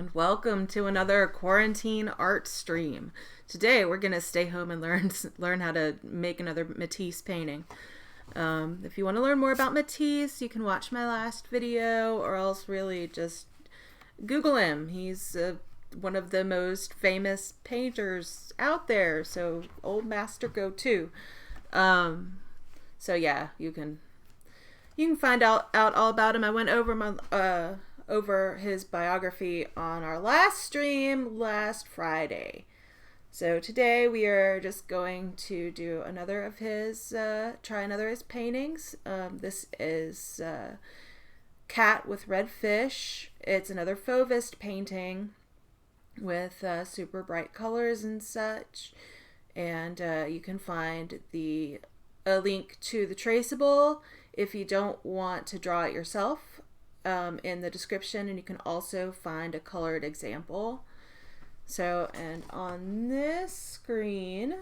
and welcome to another quarantine art stream. Today we're gonna stay home and learn how to make another Matisse painting. If you want to learn more about Matisse, you can watch my last video, or else really just Google him. He's one of the most famous painters out there, so old master go-to. So yeah, you can find out all about him. I went over his biography on our last stream last Friday. So today we are just going to do another of his, try another of his paintings. This is Cat with Red Fish. It's another Fauvist painting with super bright colors and such. And you can find a link to the traceable if you don't want to draw it yourself in the description, and you can also find a colored example. So, and on this screen,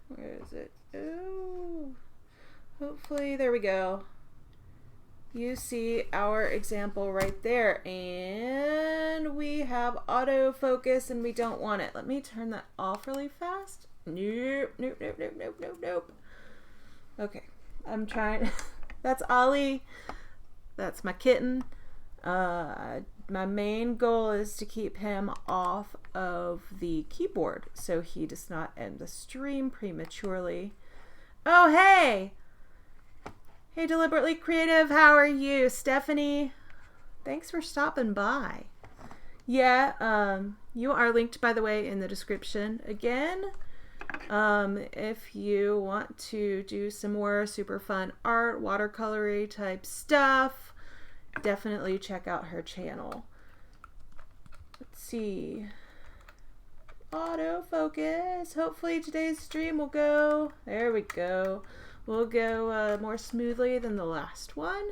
where is it? Oh, hopefully, there we go. You see our example right there, and we have autofocus, and we don't want it. Let me turn that off really fast. Nope. Okay, I'm trying. That's Ollie. That's my kitten. My main goal is to keep him off of the keyboard so he does not end the stream prematurely. Oh, hey! Hey, Deliberately Creative, how are you? Stephanie, thanks for stopping by. Yeah, you are linked, by the way, in the description again. If you want to do some more super fun art, watercolory type stuff, definitely check out her channel. Let's see. Autofocus. Hopefully today's stream will go, there we go, will go more smoothly than the last one.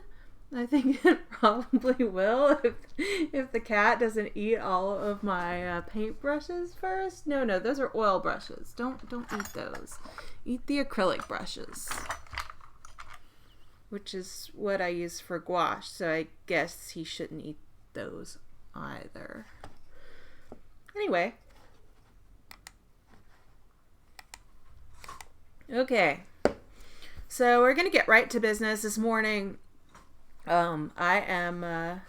I think it probably will if the cat doesn't eat all of my paint brushes first. No, those are oil brushes. Don't eat those. Eat the acrylic brushes, which is what I use for gouache, so I guess he shouldn't eat those either. Anyway. Okay. So we're going to get right to business this morning. I am,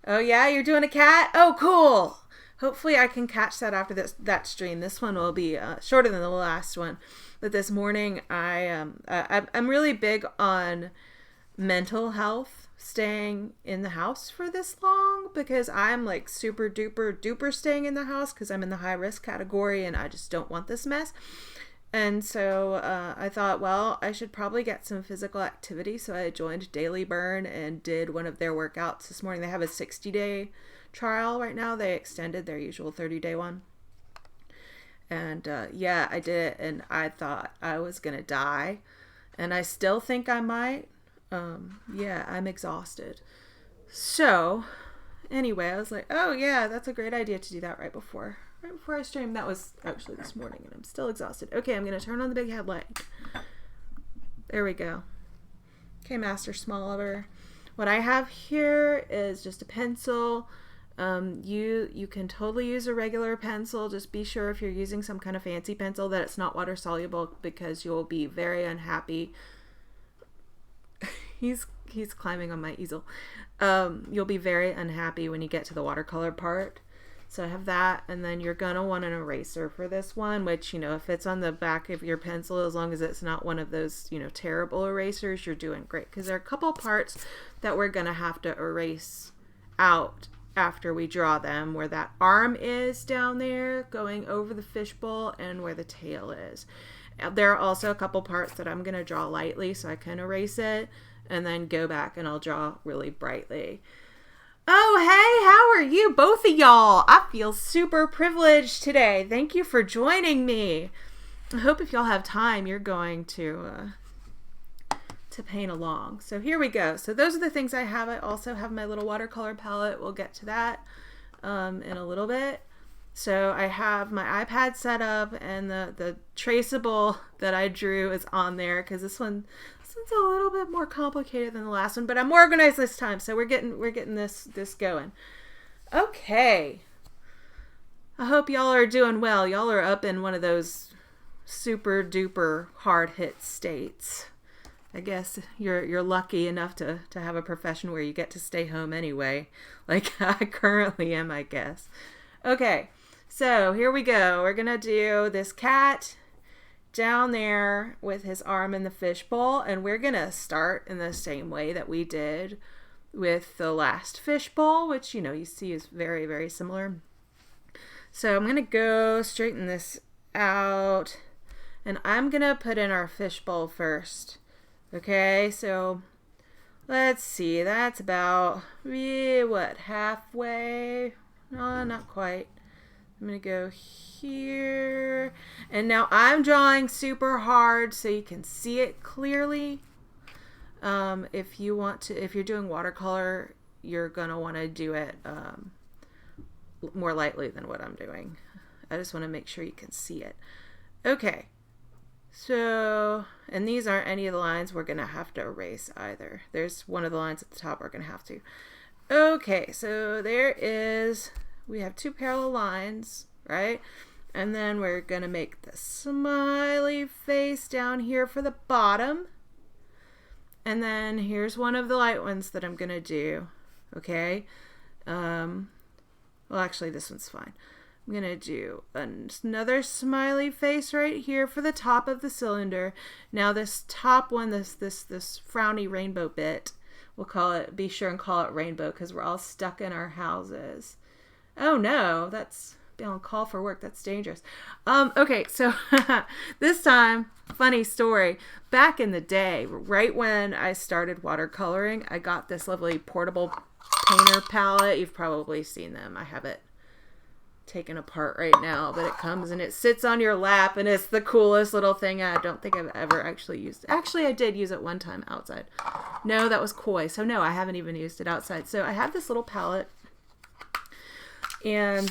oh yeah, you're doing a cat? Oh, cool. Hopefully I can catch that after that stream. This one will be shorter than the last one. But this morning I'm really big on mental health, staying in the house for this long, because I'm like super duper staying in the house because I'm in the high risk category and I just don't want this mess. And so I thought, well, I should probably get some physical activity. So I joined Daily Burn and did one of their workouts this morning. They have a 60-day trial right now. They extended their usual 30-day one. And yeah, I did it, and I thought I was going to die. And I still think I might. Yeah, I'm exhausted. So anyway, I was like, oh yeah, that's a great idea to do that right before I stream. That was actually this morning, and I'm still exhausted. Okay, I'm going to turn on the big headlight. There we go. Okay, Master Smaller. What I have here is just a pencil. You can totally use a regular pencil. Just be sure if you're using some kind of fancy pencil that it's not water soluble, because you'll be very unhappy. He's climbing on my easel. You'll be very unhappy when you get to the watercolor part. So I have that, and then you're going to want an eraser for this one, which, if it's on the back of your pencil, as long as it's not one of those, terrible erasers, you're doing great. Because there are a couple parts that we're going to have to erase out after we draw them, where that arm is down there going over the fishbowl and where the tail is. There are also a couple parts that I'm going to draw lightly so I can erase it and then go back and I'll draw really brightly. Oh, hey, how are you, both of y'all? I feel super privileged today. Thank you for joining me. I hope if y'all have time, you're going to paint along. So here we go. So those are the things I have. I also have my little watercolor palette. We'll get to that in a little bit. So I have my iPad set up, and the traceable that I drew is on there, because this one's a little bit more complicated than the last one, but I'm more organized this time, so we're getting this going. Okay. I hope y'all are doing well. Y'all are up in one of those super duper hard hit states. I guess you're lucky enough to have a profession where you get to stay home anyway, like I currently am, I guess. Okay, so here we go. We're gonna do this cat down there with his arm in the fishbowl, and we're gonna start in the same way that we did with the last fishbowl, which you see is very, very similar. So I'm gonna go straighten this out, and I'm gonna put in our fishbowl first. Okay, so let's see, that's about, halfway? No, not quite. I'm going to go here. And now I'm drawing super hard so you can see it clearly. If you're doing watercolor, you're going to want to do it more lightly than what I'm doing. I just want to make sure you can see it. Okay. So, and these aren't any of the lines we're going to have to erase either. There's one of the lines at the top we're going to have to. Okay, so we have two parallel lines, right? And then we're going to make the smiley face down here for the bottom. And then here's one of the light ones that I'm going to do, okay? Well, actually, this one's fine. I'm going to do another smiley face right here for the top of the cylinder. Now this top one, this frowny rainbow bit, be sure and call it rainbow because we're all stuck in our houses. Oh no, that's on call for work. That's dangerous. Okay, so this time, funny story. Back in the day, right when I started watercoloring, I got this lovely portable painter palette. You've probably seen them. I have it taken apart right now, but it comes and it sits on your lap, and it's the coolest little thing. I don't think I've ever actually used it. Actually, I did use it one time outside. No, that was koi. So no, I haven't even used it outside. So I have this little palette, and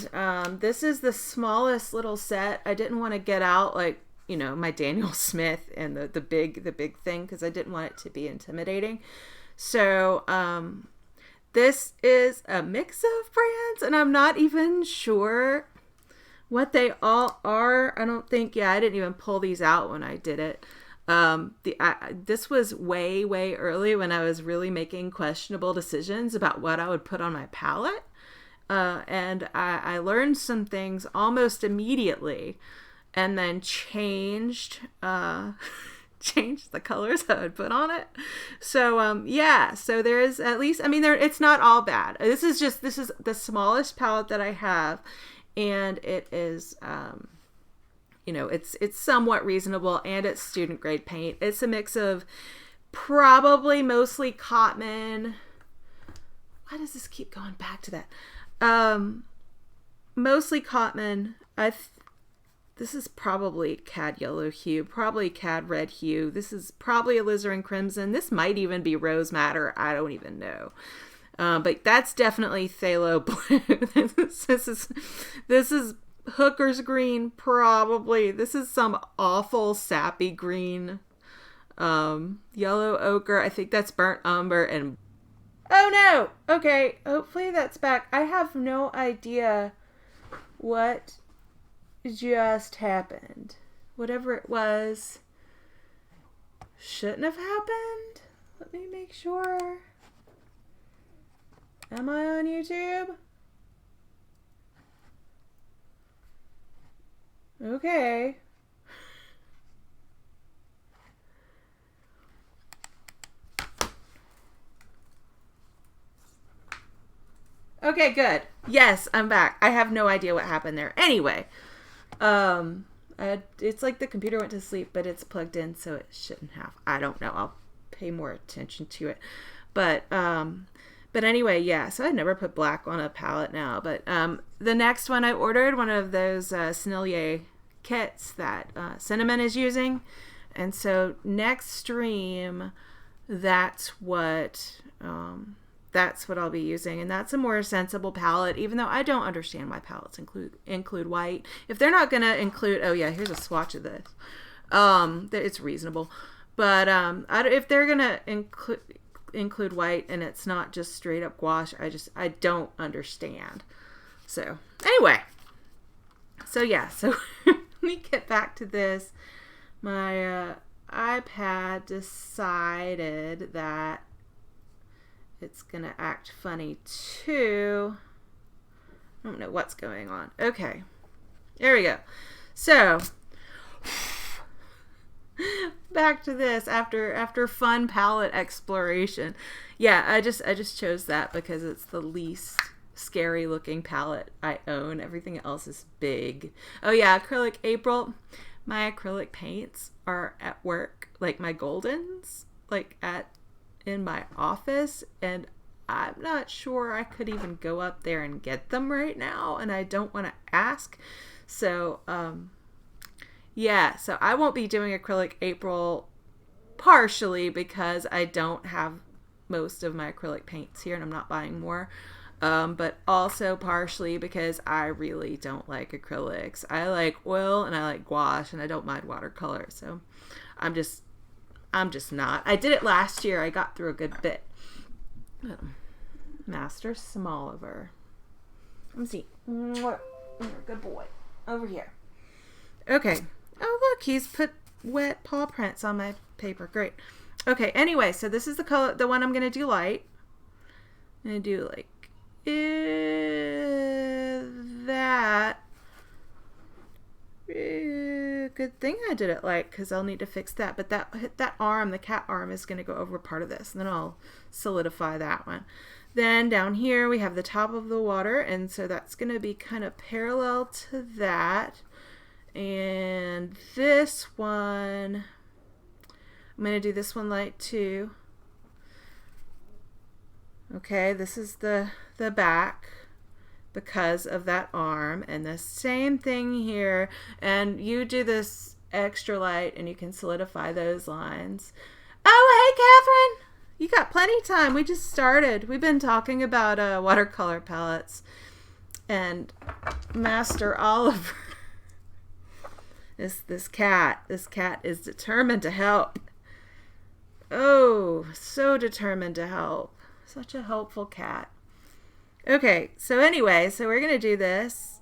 this is the smallest little set. I didn't want to get out my Daniel Smith and the big thing because I didn't want it to be intimidating. So this is a mix of brands, and I'm not even sure what they all are. I don't think, I didn't even pull these out when I did it. This was way, way early when I was really making questionable decisions about what I would put on my palette. And I learned some things almost immediately and then changed the colors I would put on it. So so there is at least, it's not all bad. This is the smallest palette that I have, and it is it's somewhat reasonable, and it's student grade paint. It's a mix of probably mostly cotton. Why does this keep going back to that? Mostly cotton. This is probably cad yellow hue, probably cad red hue. This is probably alizarin crimson. This might even be rose madder. I don't even know. But that's definitely phthalo blue. This is hooker's green, probably. This is some awful sappy green. Yellow ochre. I think that's burnt umber. And oh no! Okay, hopefully that's back. I have no idea what just happened. Whatever it was shouldn't have happened. Let me make sure. Am I on YouTube? Okay. Okay, good. Yes, I'm back. I have no idea what happened there. Anyway, it's like the computer went to sleep, but it's plugged in, so it shouldn't have. I don't know. I'll pay more attention to it. But anyway, yeah. So I never put black on a palette now. But the next one, I ordered one of those Sennelier kits that Cinnamon is using, and so next stream, that's what I'll be using, and that's a more sensible palette, even though I don't understand why palettes include white. If they're not going to include, oh yeah, here's a swatch of this. It's reasonable. But if they're going to include, include white and it's not just straight up gouache. I don't understand. So anyway, so yeah, so let me get back to this. My iPad decided that it's gonna act funny too. I don't know what's going on. Okay, there we go. So back to this after fun palette exploration. Yeah, I just chose that because it's the least scary looking palette I own. Everything else is big. Oh yeah, acrylic April. My acrylic paints are at work, like my Goldens, like in my office, and I'm not sure I could even go up there and get them right now, and I don't want to ask. So yeah, so I won't be doing acrylic April, partially because I don't have most of my acrylic paints here and I'm not buying more. But also partially because I really don't like acrylics. I like oil and I like gouache and I don't mind watercolor. So I'm just not. I did it last year. I got through a good bit. Master Smalliver. Let me see. Good boy. Over here. Okay. Oh, look, he's put wet paw prints on my paper. Great. Okay, anyway, so this is the color, the one I'm going to do light. I'm going to do like that. Good thing I did it light because I'll need to fix that. But that arm, the cat arm, is going to go over part of this. And then I'll solidify that one. Then down here we have the top of the water. And so that's going to be kind of parallel to that. And this one, I'm going to do this one light too. Okay, this is the back because of that arm, and the same thing here. And you do this extra light and you can solidify those lines. Oh, hey, Catherine! You got plenty of time. We just started. We've been talking about watercolor palettes. And Master Oliver, this cat is determined to help. Oh, so determined to help. Such a helpful cat. Okay, so anyway, so we're going to do this.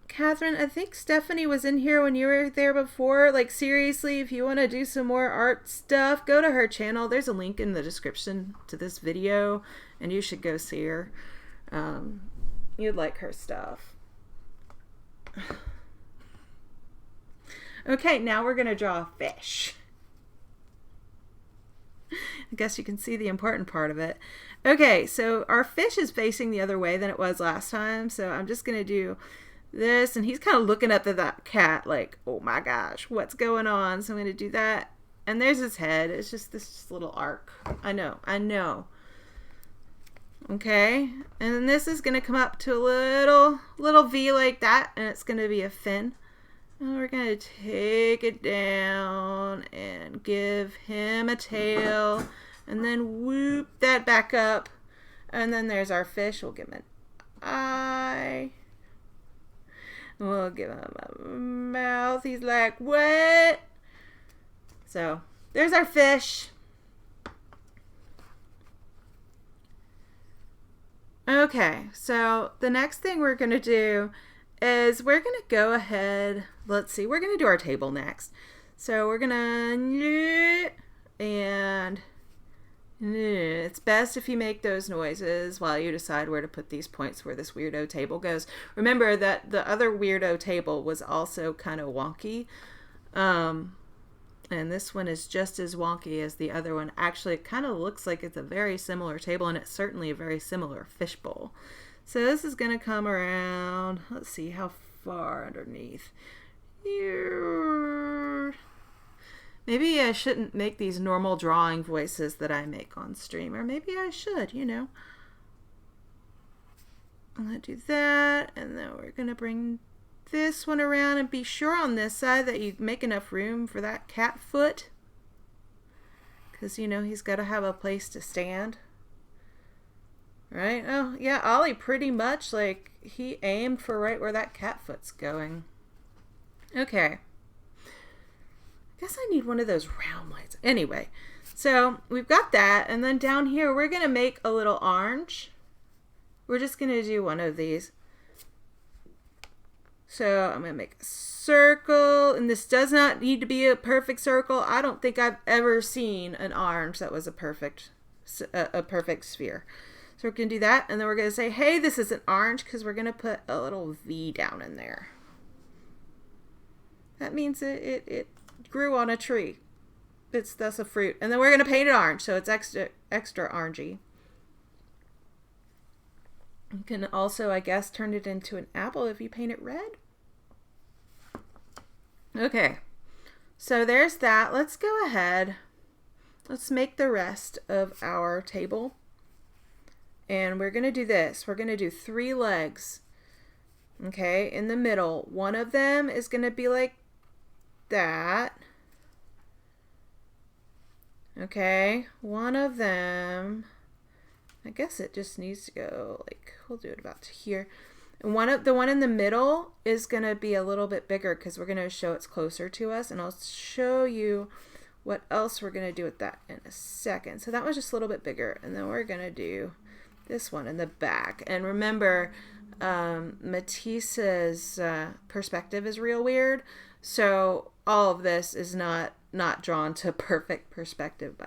Catherine, I think Stephanie was in here when you were there before. Like, seriously, if you want to do some more art stuff, go to her channel. There's a link in the description to this video, and you should go see her. You'd like her stuff. Okay, now we're going to draw a fish. I guess you can see the important part of it. Okay, so our fish is facing the other way than it was last time. So I'm just going to do this. And he's kind of looking up at that cat like, oh my gosh, what's going on? So I'm going to do that. And there's his head. It's just this little arc. I know. Okay. And then this is going to come up to a little V like that. And it's going to be a fin. And we're going to take it down and give him a tail and then whoop that back up. And then there's our fish. We'll give him an eye. We'll give him a mouth. He's like, what? So there's our fish. Okay, so the next thing we're going to do is we're going to go ahead, let's see, we're going to do our table next. So we're going to, and it's best if you make those noises while you decide where to put these points where this weirdo table goes. Remember that the other weirdo table was also kind of wonky. And this one is just as wonky as the other one. Actually, it kind of looks like it's a very similar table, and it's certainly a very similar fishbowl. So this is going to come around, let's see how far underneath. Here. Maybe I shouldn't make these normal drawing voices that I make on stream, or maybe I should, you know. I'm going to do that, and then we're going to bring this one around, and be sure on this side that you make enough room for that cat foot, because, you know, he's got to have a place to stand. Right? Oh, yeah, Ollie pretty much, like, he aimed for right where that cat foot's going. Okay. I guess I need one of those round lights. Anyway, So we've got that, and then down here we're going to make a little orange. We're just going to do one of these. So I'm going to make a circle, and this does not need to be a perfect circle. I don't think I've ever seen an orange that was a perfect sphere. So we're going to do that, and then we're going to say, hey, this is an orange, because we're going to put a little V down in there. That means it grew on a tree. It's thus a fruit. And then we're going to paint it orange, so it's extra orangey. You can also, I guess, turn it into an apple if you paint it red. Okay, so there's that. Let's go ahead. Let's make the rest of our table. And we're going to do this. We're going to do 3 legs. Okay, in the middle. One of them is going to be like that. Okay, one of them, I guess it just needs to go like, we'll do it about to here. And the one in the middle is going to be a little bit bigger because we're going to show it's closer to us, and I'll show you what else we're going to do with that in a second. So that one's just a little bit bigger, and then we're going to do this one in the back. And remember, Matisse's perspective is real weird, so all of this is not drawn to perfect perspective by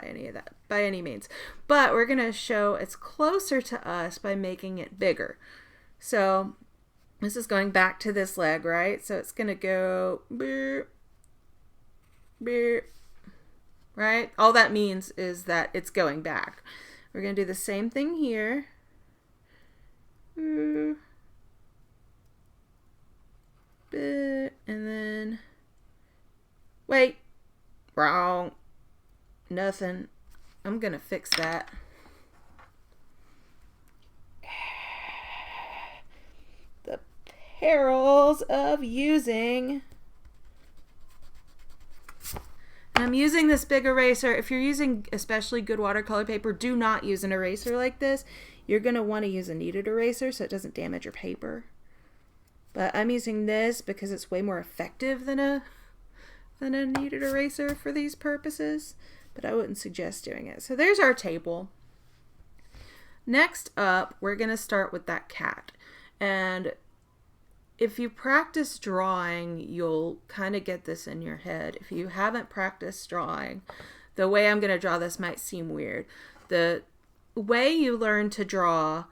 any means, but we're going to show it's closer to us by making it bigger. So this is going back to this leg, right? So it's going to go beep, beep, right? All that means is that it's going back. We're going to do the same thing here. And then wait, wrong, nothing. I'm gonna fix that. The perils of using. I'm using this big eraser. If you're using especially good watercolor paper, do not use an eraser like this. You're gonna want to use a kneaded eraser so it doesn't damage your paper. But I'm using this because it's way more effective than a kneaded eraser for these purposes, but I wouldn't suggest doing it. So there's our table. Next up, we're going to start with that cat. And if you practice drawing, you'll kind of get this in your head. If you haven't practiced drawing, the way I'm going to draw this might seem weird. The way you learn to draw,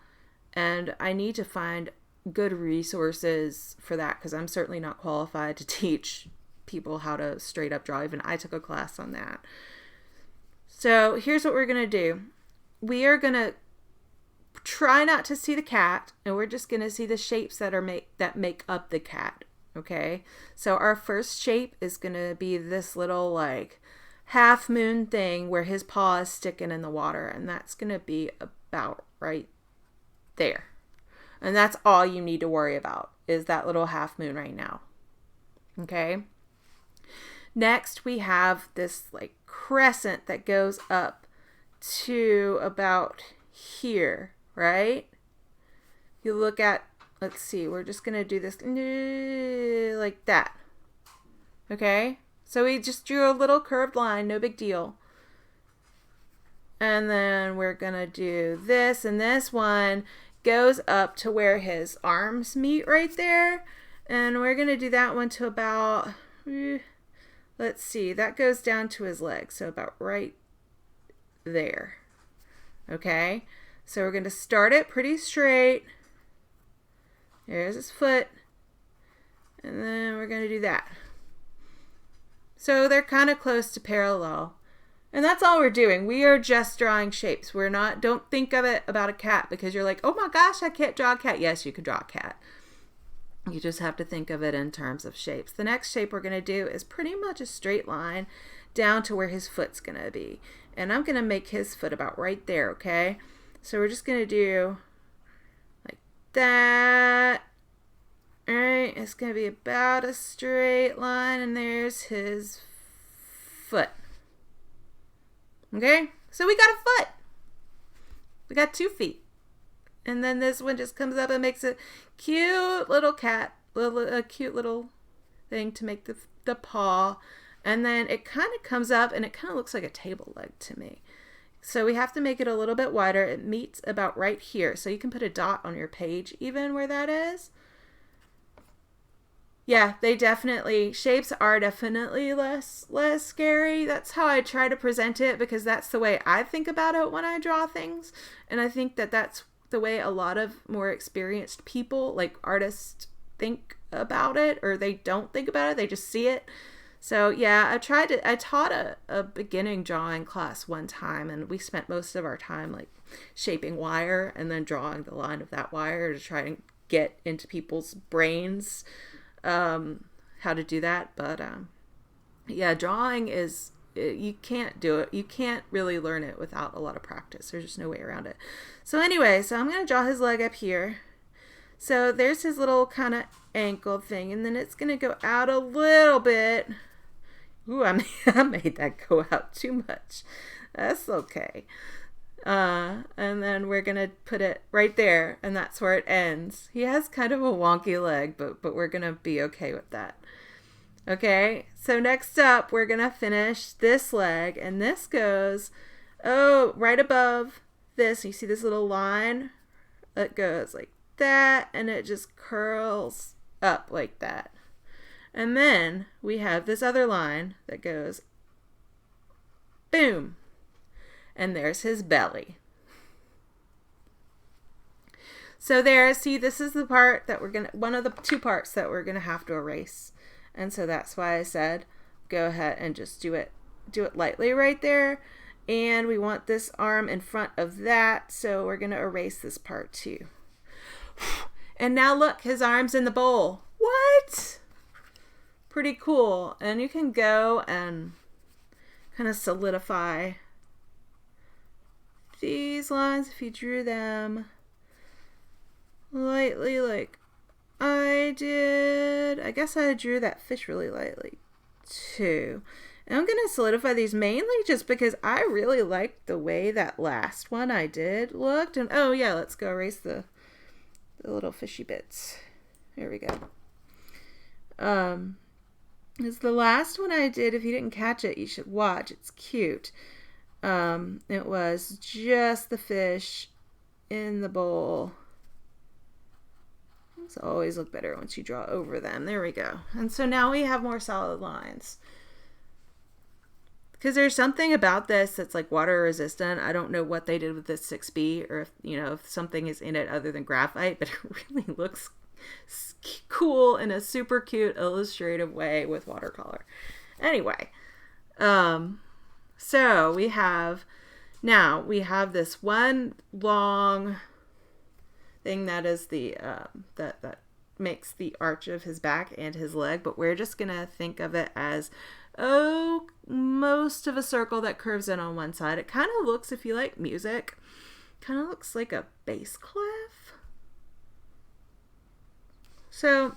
and I need to find good resources for that because I'm certainly not qualified to teach people how to straight up draw. Even I took a class on that. So here's what we're going to do. We are going to try not to see the cat, and we're just going to see the shapes that make up the cat. Okay, so our first shape is going to be this little like half moon thing where his paw is sticking in the water, and that's going to be about right there. And that's all you need to worry about is that little half moon right now. Okay. Next, we have this like crescent that goes up to about here, right? You look at, let's see, we're just going to do this like that. Okay. So we just drew a little curved line, no big deal. And then we're going to do this, and this one goes up to where his arms meet right there. And we're going to do that one to about, let's see, that goes down to his legs. So about right there. Okay. So we're going to start it pretty straight. There's his foot. And then we're going to do that. So they're kind of close to parallel. And that's all we're doing. We are just drawing shapes. We're not, don't think of it about a cat because you're like, oh my gosh, I can't draw a cat. Yes, you can draw a cat. You just have to think of it in terms of shapes. The next shape we're going to do is pretty much a straight line down to where his foot's going to be. And I'm going to make his foot about right there, okay? So we're just going to do like that. All right, it's going to be about a straight line, and there's his foot. Okay, so we got a foot. We got 2 feet. And then this one just comes up and makes a cute little cat, a cute little thing to make the paw. And then it kind of comes up and it kind of looks like a table leg to me. So we have to make it a little bit wider. It meets about right here. So you can put a dot on your page even where that is. Yeah, they definitely, shapes are definitely less scary. That's how I try to present it, because that's the way I think about it when I draw things. And I think that that's the way a lot of more experienced people, like artists, think about it, or they don't think about it, they just see it. So yeah, I taught a beginning drawing class one time, and we spent most of our time like shaping wire and then drawing the line of that wire to try and get into people's brains how to do that. But yeah, drawing is, you can't do it. You can't really learn it without a lot of practice. There's just no way around it. So anyway, so I'm going to draw his leg up here. So there's his little kind of ankle thing, and then it's going to go out a little bit. Ooh, I made that go out too much. That's okay. And then we're going to put it right there, and that's where it ends. He has kind of a wonky leg, but we're going to be okay with that. Okay, so next up, we're going to finish this leg, and this goes, right above this. You see this little line? It goes like that, and it just curls up like that. And then we have this other line that goes, boom. And there's his belly. So there, see, this is the part that one of the two parts that we're gonna have to erase. And so that's why I said, go ahead and just do it lightly right there. And we want this arm in front of that, so we're gonna erase this part too. And now look, his arm's in the bowl. What? Pretty cool. And you can go and kind of solidify these lines if you drew them lightly like I did. I guess I drew that fish really lightly too. And I'm going to solidify these mainly just because I really liked the way that last one I did looked. And oh yeah, let's go erase the little fishy bits. There we go. It's the last one I did. If you didn't catch it, you should watch. It's cute. It was just the fish in the bowl. Things always look better once you draw over them. There we go. And so now we have more solid lines. Because there's something about this that's like water resistant. I don't know what they did with this 6B, or if something is in it other than graphite, but it really looks cool in a super cute illustrative way with watercolor. Anyway, so we have this one long thing that is the that makes the arch of his back and his leg, but we're just gonna think of it as most of a circle that curves in on one side. It kind of looks, if you like music, kind of looks like a bass clef. So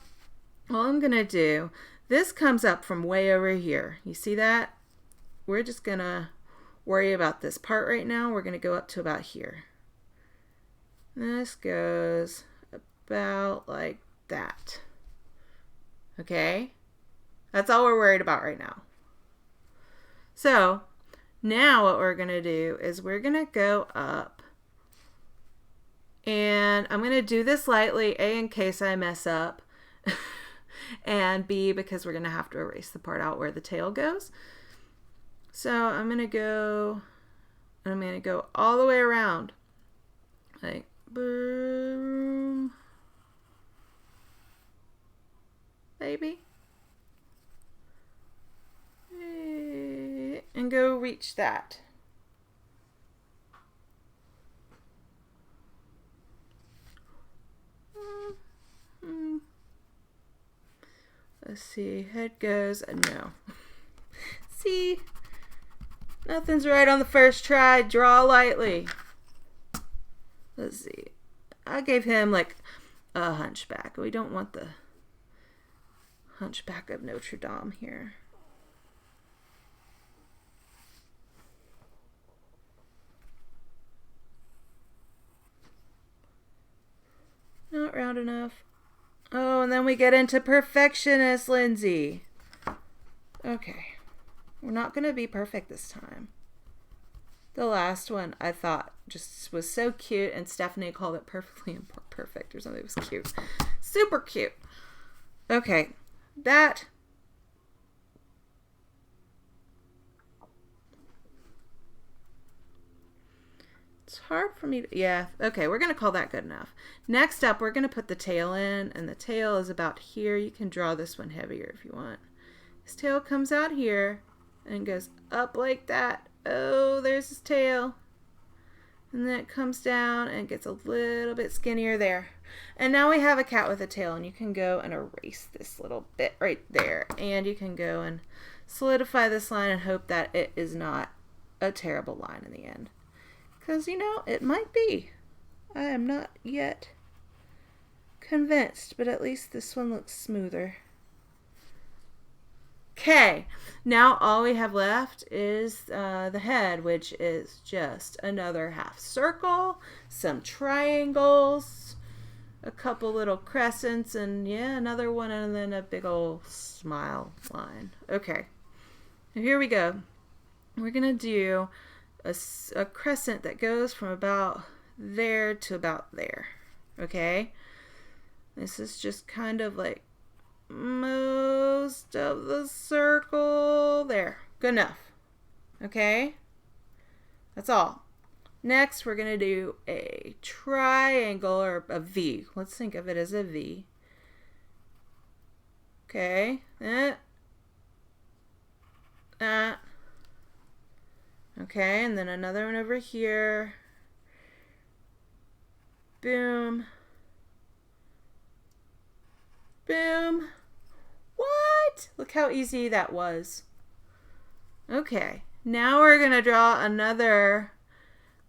all I'm gonna do, this comes up from way over here. You see that? We're just gonna worry about this part right now. We're gonna go up to about here. This goes about like that. Okay? That's all we're worried about right now. So now what we're gonna do is we're gonna go up, and I'm gonna do this lightly, A, in case I mess up, and B, because we're gonna have to erase the part out where the tail goes. So I'm gonna go all the way around, like boom, baby, and go reach that. Let's see, head goes, no. See, nothing's right on the first try. Draw lightly. Let's see, I gave him like a hunchback. We don't want the Hunchback of Notre Dame here. Not round enough. Oh, and then we get into perfectionist Lindsay. Okay. We're not going to be perfect this time. The last one I thought just was so cute, and Stephanie called it perfectly imperfect or something. It was cute. Super cute. Okay, that. It's hard for me to, yeah, okay, we're going to call that good enough. Next up, we're going to put the tail in, and the tail is about here. You can draw this one heavier if you want. His tail comes out here and goes up like that. Oh, there's his tail. And then it comes down and gets a little bit skinnier there. And now we have a cat with a tail, and you can go and erase this little bit right there. And you can go and solidify this line and hope that it is not a terrible line in the end. Because, you know, it might be. I am not yet convinced, but at least this one looks smoother. Okay, now all we have left is the head, which is just another half circle, some triangles, a couple little crescents, and yeah, another one, and then a big old smile line. Okay, here we go. We're going to do a crescent that goes from about there to about there. Okay, this is just kind of like most of the circle there. Good enough. Okay, that's all. Next, we're going to do a triangle or a V. Let's think of it as a V. Okay, okay, and then another one over here. Boom. Boom. What? Look how easy that was. Okay, now we're going to draw another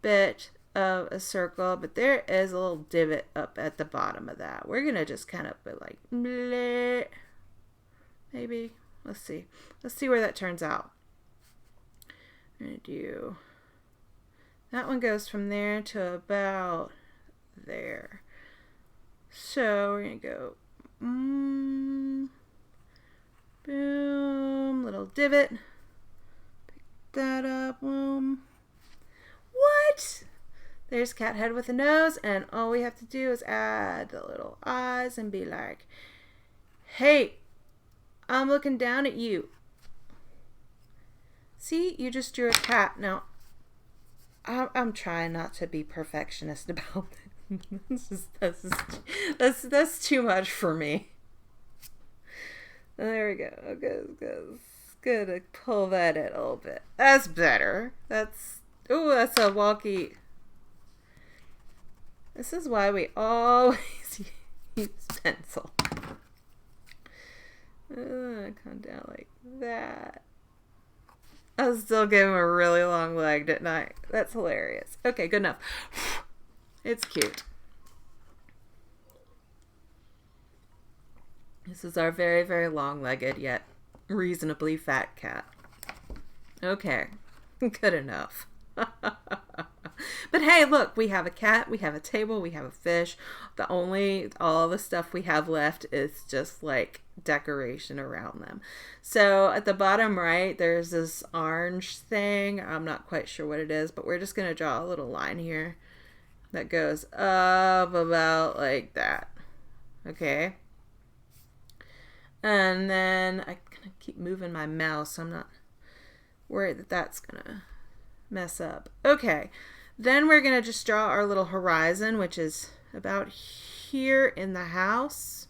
bit of a circle, but there is a little divot up at the bottom of that. We're going to just kind of put like, bleh. Maybe. Let's see. Let's see where that turns out. I'm going to do, that one goes from there to about there. So we're going to go, boom, little divot. Pick that up, boom. What? There's cat head with a nose, and all we have to do is add the little eyes and be like, hey, I'm looking down at you. See, you just drew a cat. Now, I'm trying not to be perfectionist about it. That's too much for me. There we go. Gonna pull that in a little bit. That's better. That's a wonky. This is why we always use pencil. Come down like that. I was still giving him a really long leg, didn't I? That's hilarious. Okay, good enough. It's cute. This is our very, very long-legged yet reasonably fat cat. Okay, good enough. But hey, look, we have a cat, we have a table, we have a fish. All the stuff we have left is just like decoration around them. So at the bottom right, there's this orange thing. I'm not quite sure what it is, but we're just going to draw a little line here that goes up about like that. Okay. And then I kind of keep moving my mouse, so I'm not worried that that's going to mess up. Okay. Then we're going to just draw our little horizon, which is about here in the house.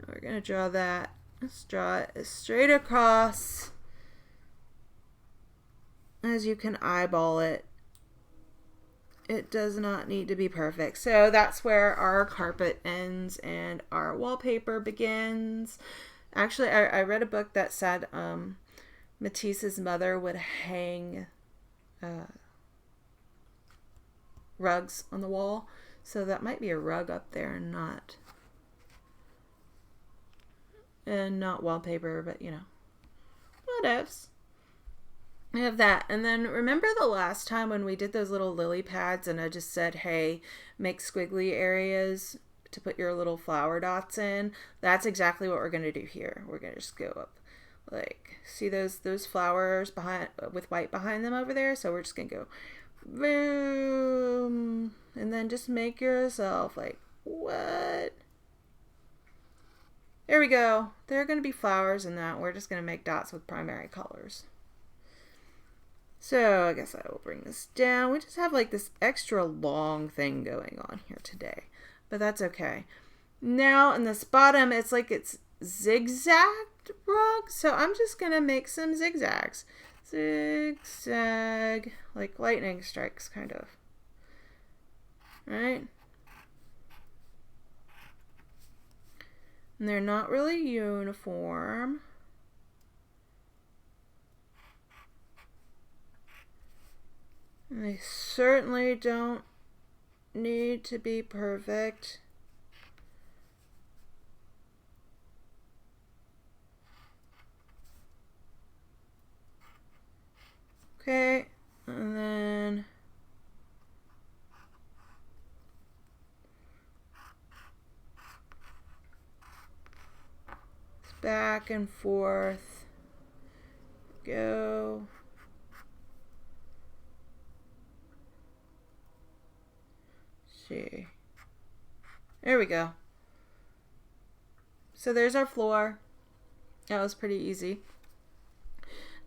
We're going to draw that. Let's draw it straight across as you can eyeball it. It does not need to be perfect. So that's where our carpet ends and our wallpaper begins. Actually, I read a book that said Matisse's mother would hang rugs on the wall. So that might be a rug up there and not wallpaper, but you know, whatevs. I have that. And then remember the last time when we did those little lily pads and I just said, hey, make squiggly areas to put your little flower dots in? That's exactly what we're going to do here. We're going to just go up Like, see those flowers behind with white behind them over there? So we're just gonna go boom, and then just make yourself like, what? There we go. There are gonna be flowers in that. We're just gonna make dots with primary colors. So I guess I will bring this down. We just have like this extra long thing going on here today, but that's okay. Now in this bottom, it's like it's zigzagged rug. So I'm just gonna make some zigzags. Zigzag, like lightning strikes kind of. Right? And they're not really uniform. And they certainly don't need to be perfect. Okay, and then it's back and forth. Go. See. There we go. So there's our floor. That was pretty easy.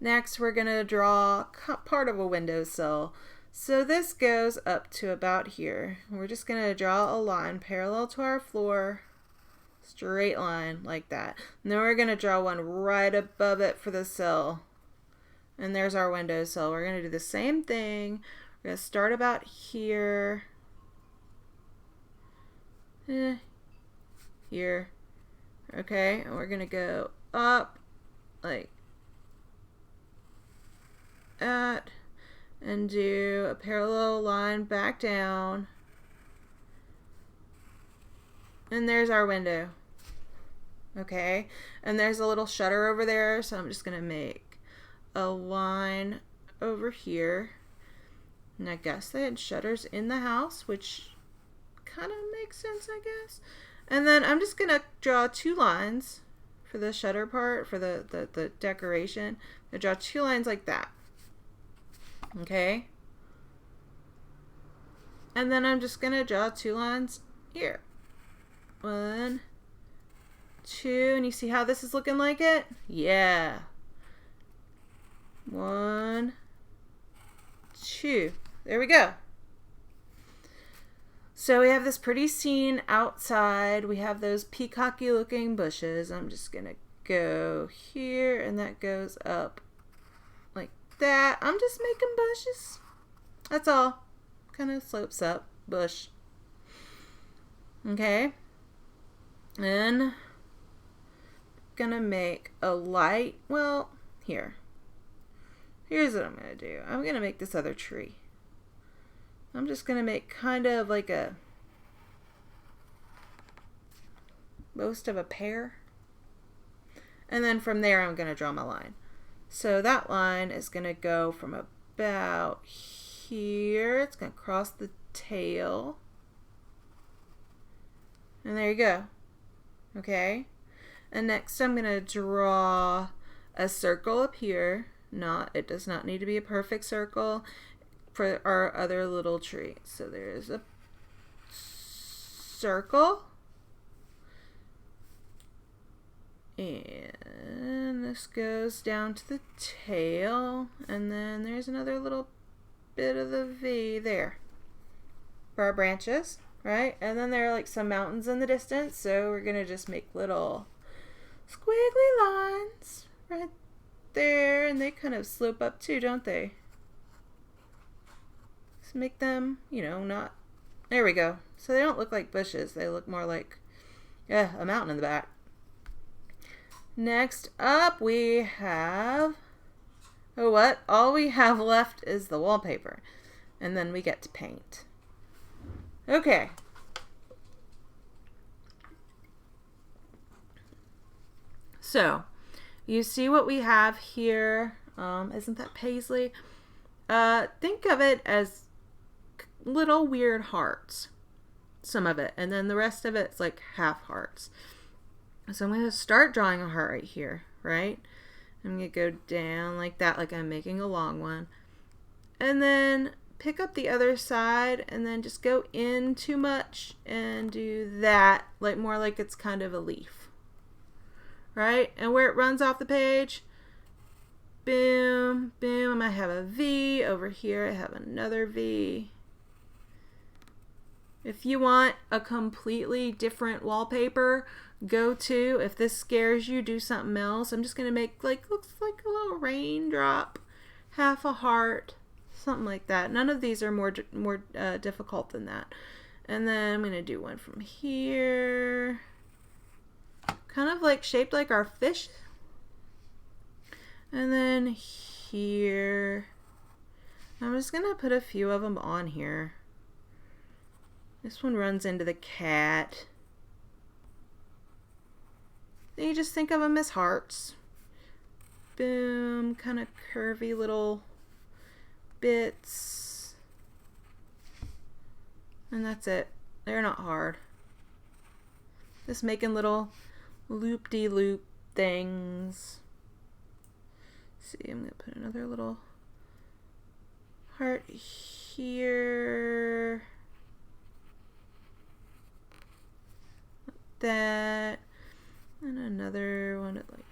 Next, we're going to draw part of a windowsill. So this goes up to about here. We're just going to draw a line parallel to our floor. Straight line like that. And then we're going to draw one right above it for the sill. And there's our windowsill. We're going to do the same thing. We're going to start about here. Here. Okay, and we're going to go up like that and do a parallel line back down. And there's our window. Okay, and there's a little shutter over there, so I'm just going to make a line over here. And I guess they had shutters in the house, which kind of makes sense, I guess. And then I'm just going to draw two lines for the shutter part, for the decoration. I draw two lines like that. Okay. And then I'm just going to draw two lines here. 1, 2, and you see how this is looking like it? Yeah. 1, 2. There we go. So we have this pretty scene outside. We have those peacocky looking bushes. I'm just going to go here, and that goes up like that. I'm just making bushes. That's all. Kind of slopes up. Bush. Okay. And gonna make a light. Well, here's what I'm gonna do. I'm gonna make this other tree. I'm just gonna make kind of like a most of a pear, and then from there I'm gonna draw my line. So that line is gonna go from about here. It's gonna cross the tail, and there you go. Okay, and next I'm going to draw a circle up here. It does not need to be a perfect circle for our other little tree. So there's a circle. And this goes down to the tail. And then there's another little bit of the V there for our branches. Right? And then there are like some mountains in the distance, so we're going to just make little squiggly lines right there, and they kind of slope up too, don't they? Just make them, not... There we go. So they don't look like bushes. They look more like a mountain in the back. Next up we have... Oh, what? All we have left is the wallpaper. And then we get to paint. Okay. So, you see what we have here. Isn't that paisley? Think of it as little weird hearts. Some of it. And then the rest of it's like half hearts. So I'm going to start drawing a heart right here, right? I'm going to go down like that, like I'm making a long one. And then pick up the other side and then just go in too much and do that, like more like it's kind of a leaf. Right? And where it runs off the page, boom, boom, I have a V. Over here I have another V. If you want a completely different wallpaper, go to, if this scares you, do something else. I'm just going to make like, looks like a little raindrop, half a heart, something like that. None of these are more difficult than that. And then I'm going to do one from here, kind of like shaped like our fish. And then here, I'm just going to put a few of them on here. This one runs into the cat. Then you just think of them as hearts. Boom, kind of curvy little bits. And that's it. They're not hard. Just making little loop-de-loop things. Let's see, I'm going to put another little heart here. That, and another one like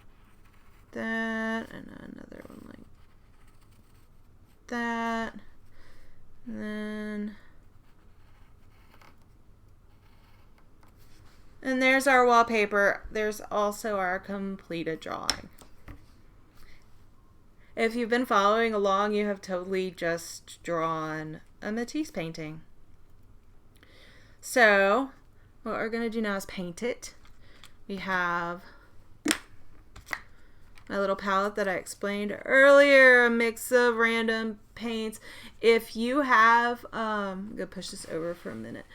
that, and another one like that, and there's our wallpaper. There's also our completed drawing. If you've been following along, you have totally just drawn a Matisse painting. So what we're going to do now is paint it. We have my little palette that I explained earlier, a mix of random paints. If you have, I'm going to push this over for a minute.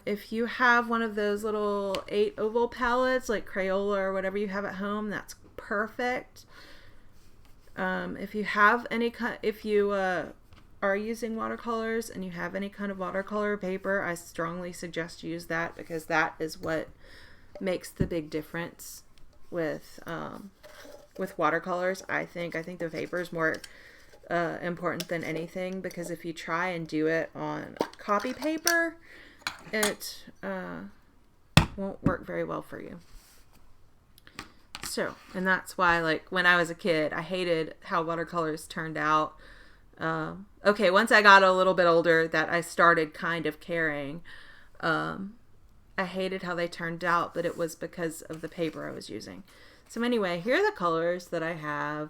If you have one of those little 8 oval palettes, like Crayola or whatever you have at home, that's perfect. If you have any kind, if you are using watercolors and you have any kind of watercolor paper, I strongly suggest you use that, because that is what makes the big difference with watercolors. I think the paper is more important than anything, because if you try and do it on copy paper, it won't work very well for you. So, and that's why, like, when I was a kid, I hated how watercolors turned out. Okay, once I got a little bit older, that I started kind of caring. I hated how they turned out, but it was because of the paper I was using. So anyway, here are the colors that I have.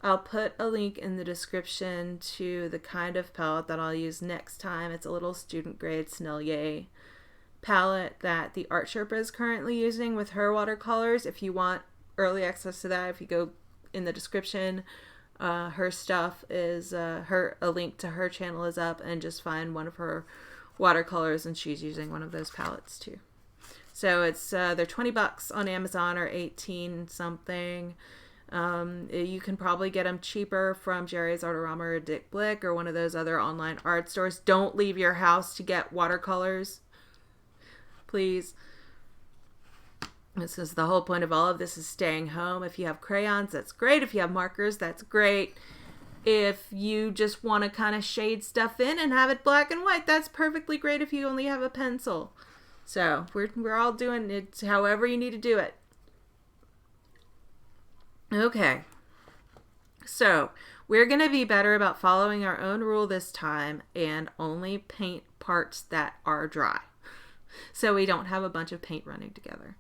I'll put a link in the description to the kind of palette that I'll use next time. It's a little student grade Snellier palette that the Art Sherpa is currently using with her watercolors. If you want early access to that, if you go in the description, her stuff is a link to her channel is up, and just find one of her watercolors, and she's using one of those palettes too. So it's they're $20 on Amazon or 18 something. You can probably get them cheaper from Jerry's Artorama or Dick Blick or one of those other online art stores. Don't leave your house to get watercolors, please. This is the whole point of all of this, is staying home. If you have crayons, that's great. If you have markers, that's great. If you just want to kind of shade stuff in and have it black and white, that's perfectly great if you only have a pencil. So we're all doing it however you need to do it. Okay. So we're going to be better about following our own rule this time and only paint parts that are dry, so we don't have a bunch of paint running together.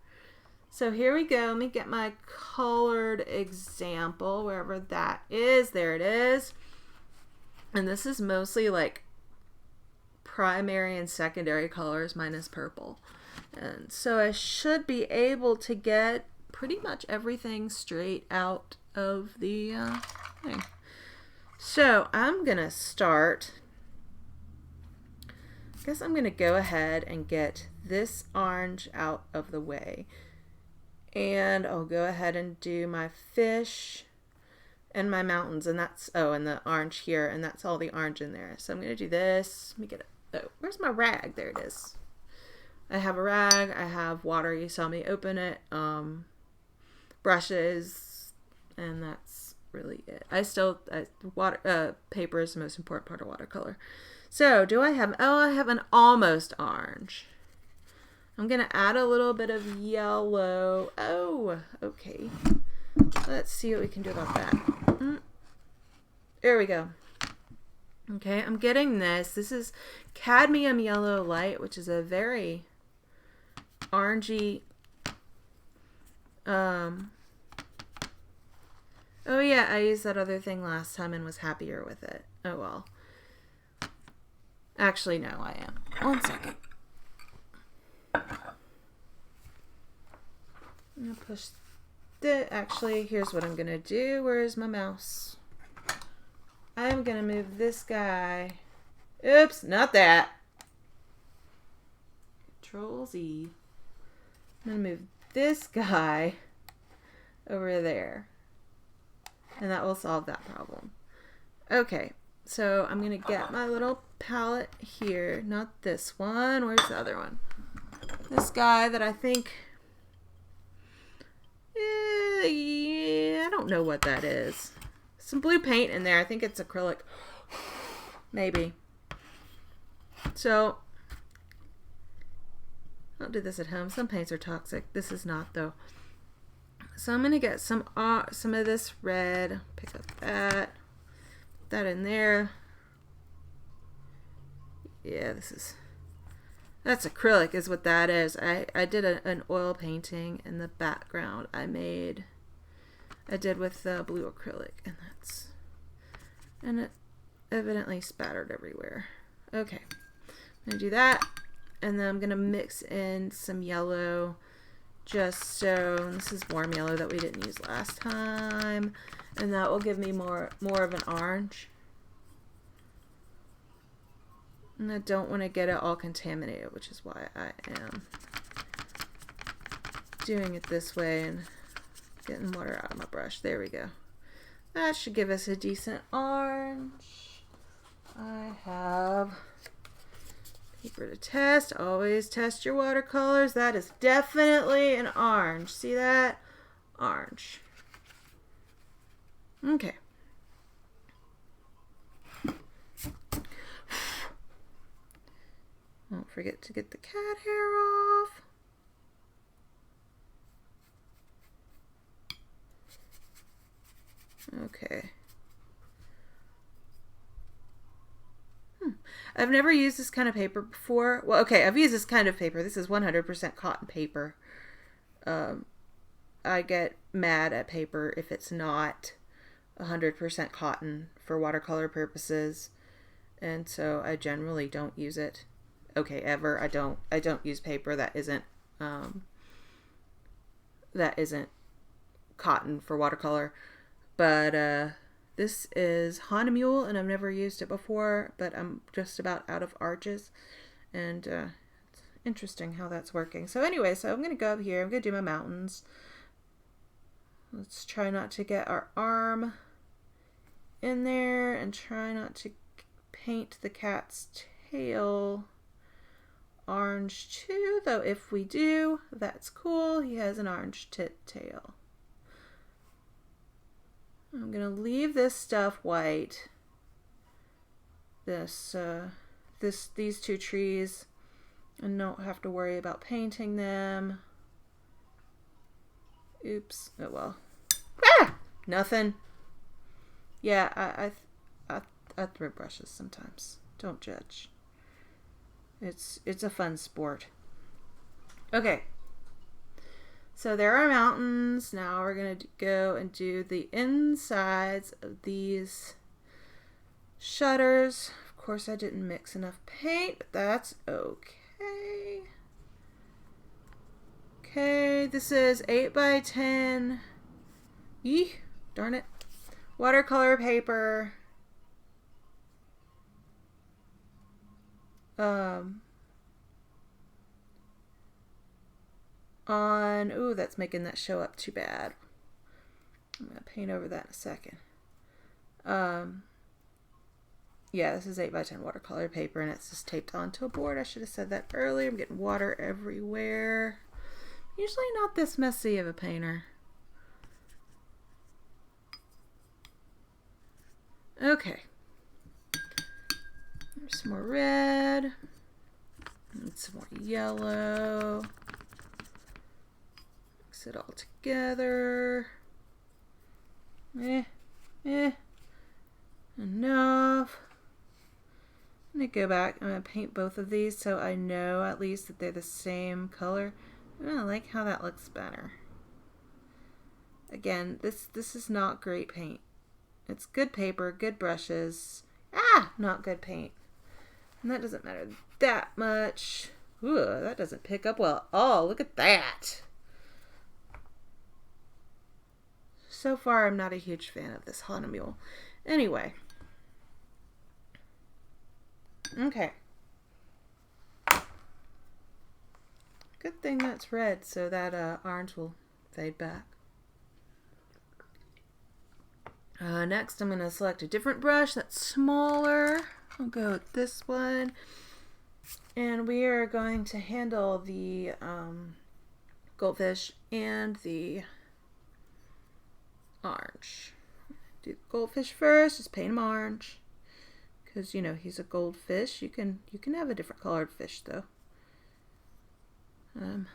So here we go. Let me get my colored example, wherever that is. There it is. And this is mostly like primary and secondary colors minus purple. And so I should be able to get pretty much everything straight out of the thing. So I'm going to start. I guess I'm going to go ahead and get this orange out of the way. And I'll go ahead and do my fish and my mountains, and that's, and the orange here, and that's all the orange in there. So I'm going to do this. Let me get it. Oh, where's my rag? There it is. I have a rag. I have water. You saw me open it. Brushes. and that's really it. Paper is the most important part of watercolor. So I have an almost orange. I'm going to add a little bit of yellow. Oh, okay. Let's see what we can do about that. There we go. Okay, I'm getting this. This is cadmium yellow light, which is a very orangey. Oh yeah, I used that other thing last time and was happier with it. Oh well. Actually, no, I am. 1 second. I'm gonna push the. Actually, here's what I'm gonna do. Where's my mouse? I'm gonna move this guy. Oops, not that. Control Z. I'm gonna move this guy over there. And that will solve that problem. Okay, so I'm gonna get my little palette here. Not this one. Where's the other one? This guy that I think... yeah, I don't know what that is. Some blue paint in there. I think it's acrylic. Maybe. So, I'll do this at home. Some paints are toxic. This is not, though. So I'm going to get some of this red. Pick up that. Put that in there. Yeah, that's acrylic is what that is. I did an oil painting in the background I did with blue acrylic, and it evidently spattered everywhere. Okay, I'm gonna do that, and then I'm gonna mix in some yellow, just so this is warm yellow that we didn't use last time, and that will give me more of an orange. And I don't want to get it all contaminated, which is why I am doing it this way and getting water out of my brush. There we go. That should give us a decent orange. I have paper to test. Always test your watercolors. That is definitely an orange. See that? Orange. Okay. Don't forget to get the cat hair off. Okay. I've never used this kind of paper before. Well, okay, I've used this kind of paper. This is 100% cotton paper. I get mad at paper if it's not 100% cotton for watercolor purposes, and so I generally don't use it. Okay, ever. I don't use paper that isn't cotton for watercolor. But this is Mule, and I've never used it before, but I'm just about out of arches, and it's interesting how that's working. So anyway, so I'm going to go up here. I'm going to do my mountains. Let's try not to get our arm in there, and try not to paint the cat's tail orange too, though if we do, that's cool. He has an orange tail. I'm gonna leave this stuff white. These two trees, and don't have to worry about painting them. Oops. Oh well. Ah! Nothing. Yeah, I throw brushes sometimes. Don't judge. It's a fun sport. Okay. So there are mountains. Now we're going to go and do the insides of these shutters. Of course, I didn't mix enough paint, but that's okay. Okay, this is 8x10. Eek, darn it. Watercolor paper. Ooh, that's making that show up too bad. I'm gonna paint over that in a second. Yeah, this is 8x10 watercolor paper, and it's just taped onto a board. I should have said that earlier. I'm getting water everywhere. Usually not this messy of a painter. Okay. There's some more red. And some more yellow. Mix it all together. Enough. I'm going to go back. I'm going to paint both of these so I know at least that they're the same color. I like how that looks better. Again, this is not great paint. It's good paper, good brushes. Not good paint. And that doesn't matter that much. Ooh, that doesn't pick up well. Oh, look at that. So far, I'm not a huge fan of this Haunted Mule. Anyway. Okay. Good thing that's red, so that orange will fade back. Next, I'm going to select a different brush that's smaller. I'll go with this one. And we are going to handle the goldfish and the orange. Do the goldfish first, just paint him orange. Because, you know, he's a goldfish. You can have a different colored fish, though. I'm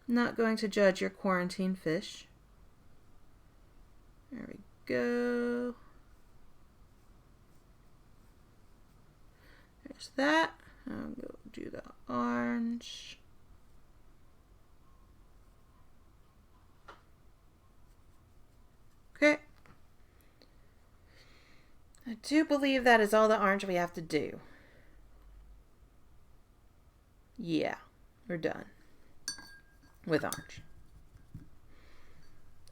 not going to judge your quarantine fish. There we go. There's that. I'll go do the orange. Okay. I do believe that is all the orange we have to do. Yeah, we're done with orange.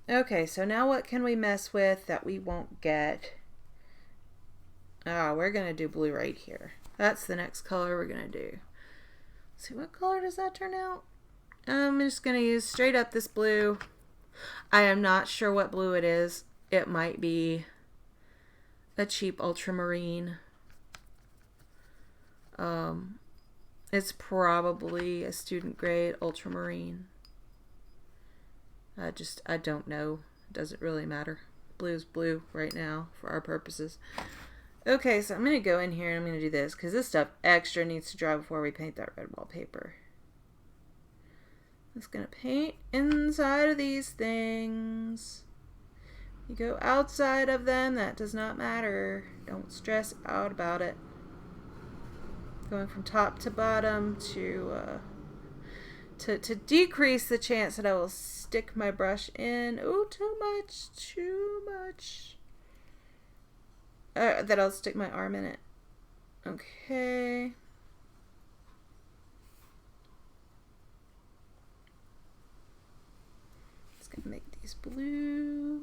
Okay, so now what can we mess with that we won't get? We're going to do blue right here. That's the next color we're going to do. Let's see, what color does that turn out? I'm just going to use straight up this blue. I am not sure what blue it is. It might be a cheap ultramarine. It's probably a student grade ultramarine. I don't know. It doesn't really matter. Blue's blue right now for our purposes. Okay, so I'm going to go in here and I'm going to do this because this stuff extra needs to dry before we paint that red wallpaper. I'm just going to paint inside of these things. You go outside of them, that does not matter. Don't stress out about it. Going from top to bottom to decrease the chance that I will stick my brush in. Oh, too much. That I'll stick my arm in it. Okay. Just gonna make these blue.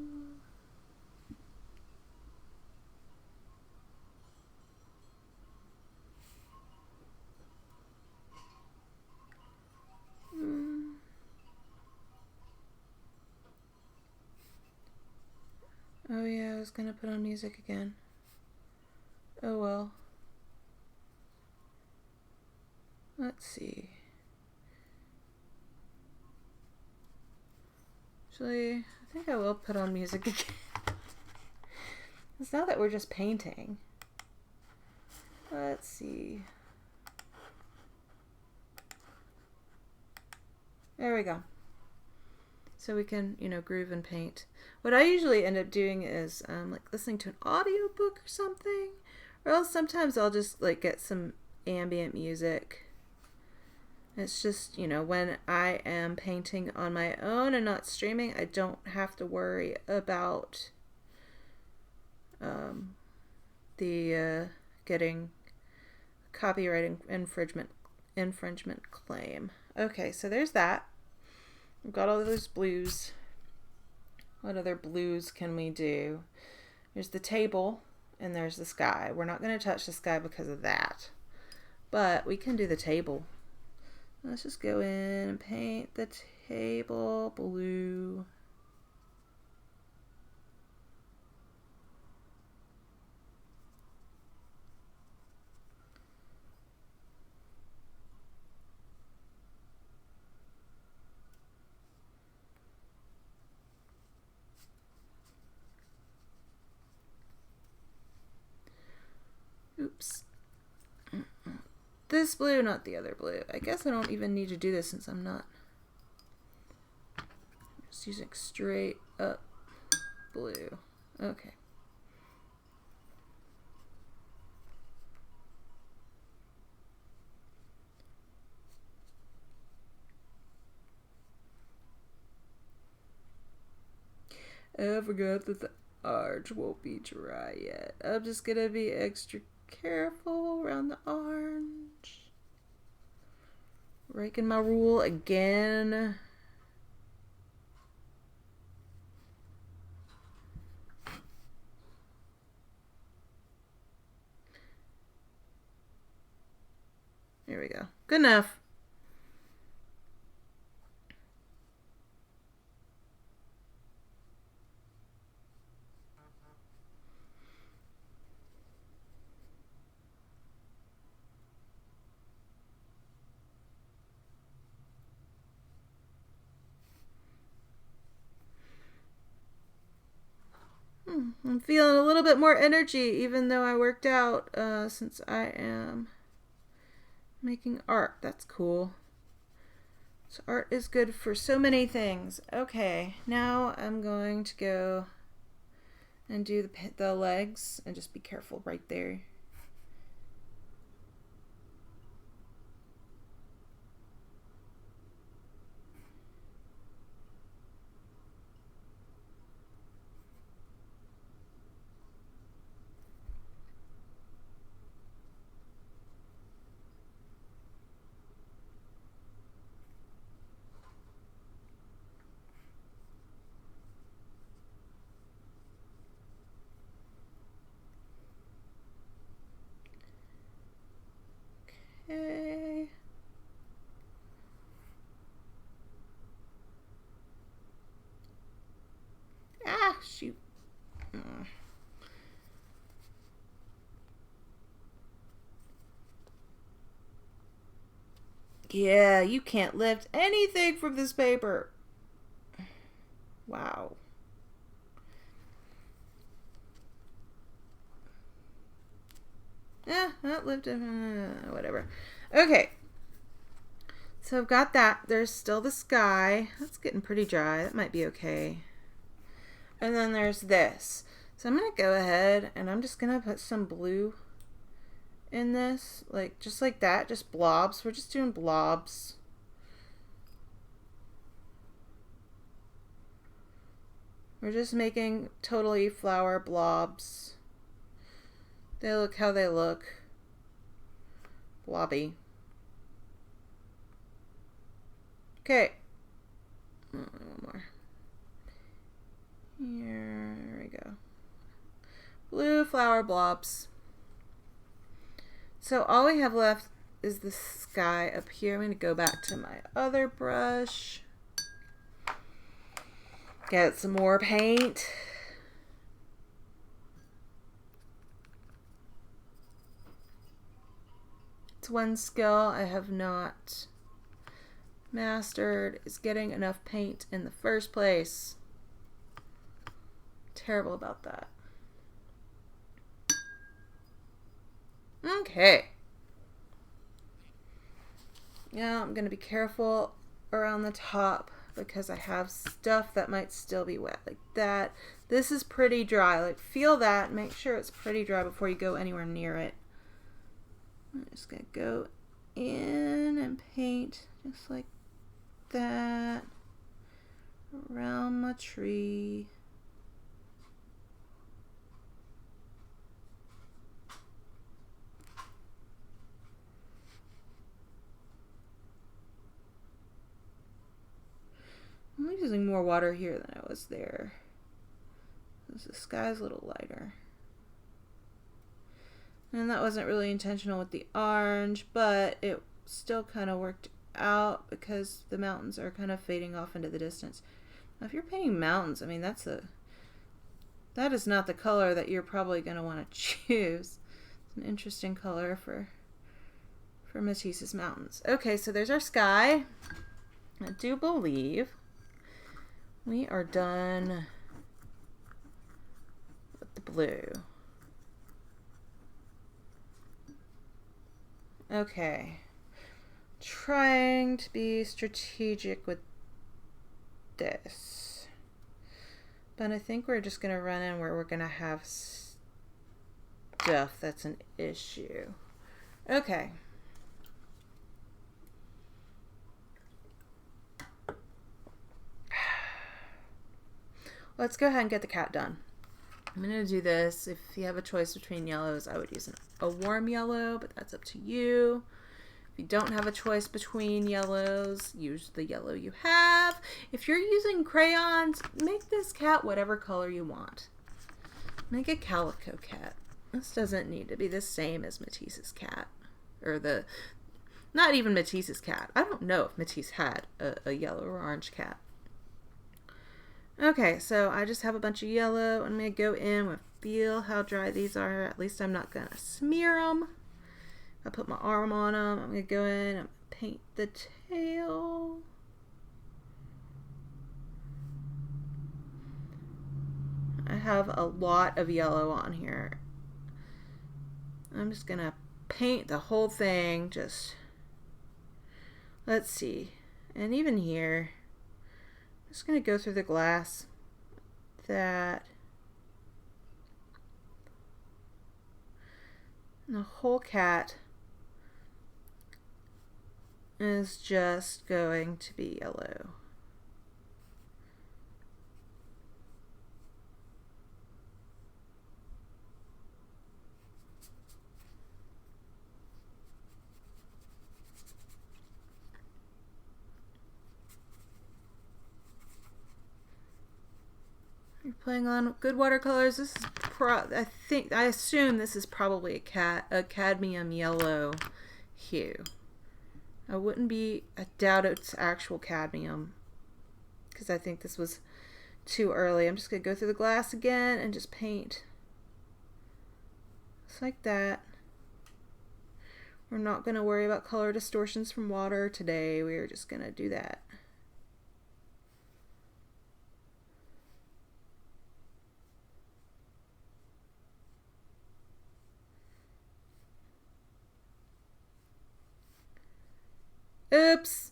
Oh yeah, I was gonna put on music again. Oh well. Let's see. Actually, I think I will put on music again. It's now that we're just painting. Let's see. There we go. So we can, groove and paint. What I usually end up doing is like listening to an audiobook or something. Or else sometimes I'll just like get some ambient music. It's just, when I am painting on my own and not streaming, I don't have to worry about the getting copyright infringement claim. Okay, so there's that. We've got all those blues. What other blues can we do? There's the table and there's the sky. We're not going to touch the sky because of that. But we can do the table. Let's just go in and paint the table blue. this blue, not the other blue. I guess I don't even need to do this since I'm not just using straight up blue. Okay. I forgot that the arch won't be dry yet. I'm just gonna be extra careful around the orange. Breaking my rule again. There we go. Good enough. I'm feeling a little bit more energy, even though I worked out, since I am making art. That's cool. So art is good for so many things. Okay, now I'm going to go and do the legs, and just be careful right there. Okay. Ah, shoot. Yeah, you can't lift anything from this paper. Wow. Not lifted. Whatever. Okay. So I've got that. There's still the sky. That's getting pretty dry. That might be okay. And then there's this. So I'm going to go ahead and I'm just going to put some blue in this. Like, just like that. Just blobs. We're just doing blobs. We're just making totally flower blobs. They look how they look. Blobby. Okay. One more. Here we go. Blue flower blobs. So all we have left is the sky up here. I'm going to go back to my other brush. Get some more paint. It's one skill I have not mastered, is getting enough paint in the first place. Terrible about that. Okay. Now I'm going to be careful around the top because I have stuff that might still be wet, like that. This is pretty dry. Like, feel that. Make sure it's pretty dry before you go anywhere near it. I'm just going to go in and paint just like that around my tree. I'm using more water here than I was there. The sky's a little lighter. And that wasn't really intentional with the orange, but it still kind of worked out because the mountains are kind of fading off into the distance. Now, if you're painting mountains, I mean, that is not the color that you're probably going to want to choose. It's an interesting color for Matisse's mountains. Okay, so there's our sky. I do believe we are done with the blue. Okay. Trying to be strategic with this. But I think we're just going to run in where we're going to have stuff that's an issue. Okay. Let's go ahead and get the cat done. I'm going to do this. If you have a choice between yellows, I would use a warm yellow, but that's up to you. If you don't have a choice between yellows, use the yellow you have. If you're using crayons, make this cat whatever color you want. Make a calico cat. This doesn't need to be the same as Matisse's cat. Or not even Matisse's cat. I don't know if Matisse had a yellow or orange cat. Okay, so I just have a bunch of yellow. I'm going to go in and feel how dry these are. At least I'm not going to smear them. I put my arm on them. I'm going to go in and paint the tail. I have a lot of yellow on here. I'm just going to paint the whole thing. Let's see. And even here, I'm just going to go through the glass and the whole cat is just going to be yellow. You're playing on good watercolors. This is I assume this is probably a cadmium yellow hue. I doubt it's actual cadmium, because I think this was too early. I'm just going to go through the glass again and just paint. Just like that. We're not going to worry about color distortions from water today. We're just going to do that. Oops.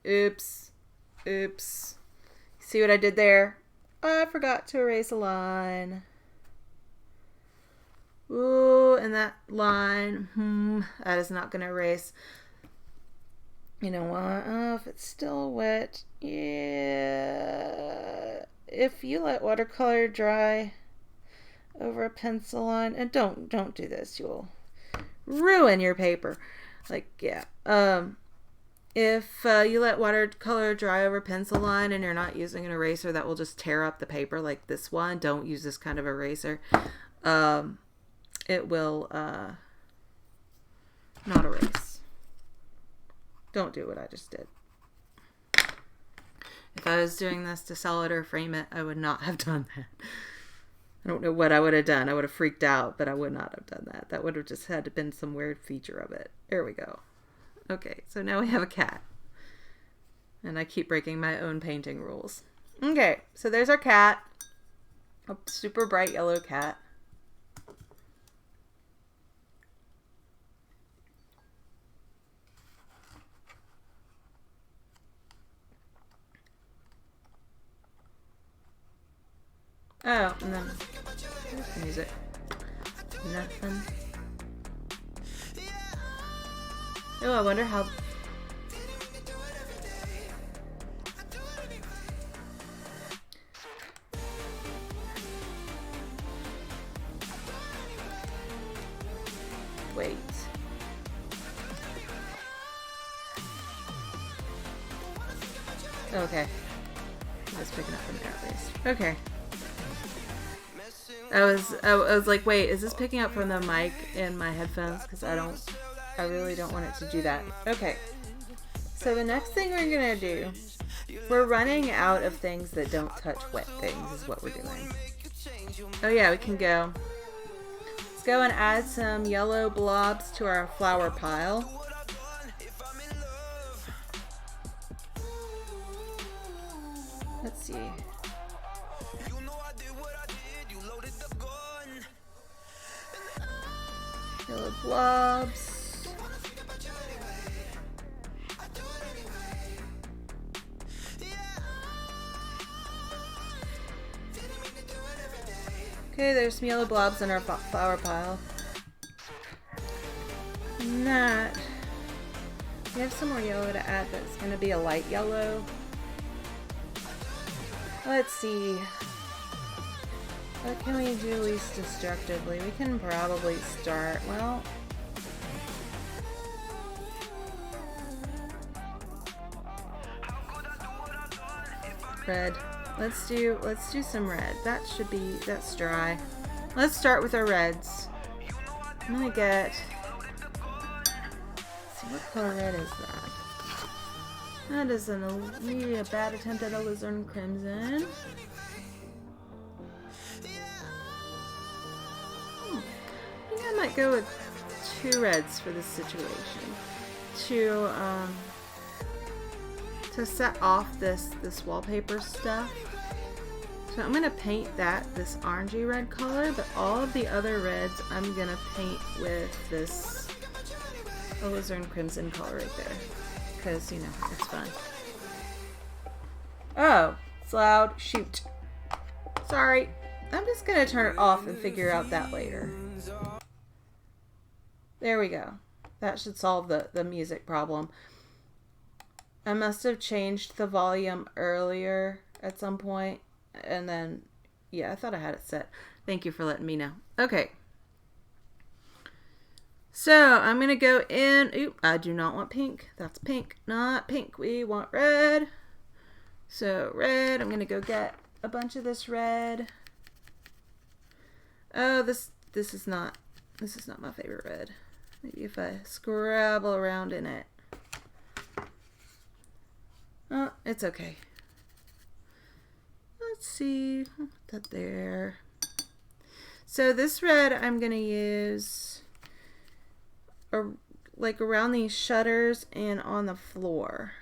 Oops. Oops. See what I did there? I forgot to erase a line. Ooh, and that line, that is not going to erase. You know what? Oh, if it's still wet, yeah. If you let watercolor dry over a pencil line, and don't do this, you'll ruin your paper. Like, yeah. If you let watercolor dry over pencil line and you're not using an eraser that will just tear up the paper like this one, don't use this kind of eraser. It will not erase. Don't do what I just did. If I was doing this to sell it or frame it, I would not have done that. I don't know what I would have done. I would have freaked out, but I would not have done that. That would have just had to been some weird feature of it. There we go. Okay, so now we have a cat. And I keep breaking my own painting rules. Okay, so there's our cat. A super bright yellow cat. Oh, and then where's the music? Nothing. Oh, I wonder how. Wait. Okay. Just picking up from there at least. Okay. I was like, wait, is this picking up from the mic in my headphones? Because I really don't want it to do that. Okay. So the next thing we're gonna do, we're running out of things that don't touch wet things is what we're doing. Oh yeah, we can go. Let's go and add some yellow blobs to our flower pile. Let's see. Yellow blobs. Okay, there's some yellow blobs in our flower pile. And that, we have some more yellow to add, but it's going to be a light yellow. Let's see. What can we do least destructively? We can probably start, well, red. Let's do some red. That's dry. Let's start with our reds. I'm gonna get, let's see, what color red is that? That is maybe a bad attempt at a alizarin crimson. I think I might go with 2 reds for this situation. To set off this wallpaper stuff. So I'm gonna paint this orangey red color, but all of the other reds I'm gonna paint with this alizarin crimson color right there, because you know it's fun. Oh, it's loud. Shoot. Sorry. I'm just gonna turn it off and figure out that later. There we go. That should solve the music problem. I must have changed the volume earlier at some point, and then, yeah, I thought I had it set. Thank you for letting me know. Okay. So, I'm going to go in. Oop, I do not want pink. That's pink, not pink. We want red. So, red. I'm going to go get a bunch of this red. Oh, this is not my favorite red. Maybe if I scrabble around in it. Oh, it's okay. Let's see. I'll put that there. So this red I'm going to use like around these shutters and on the floor.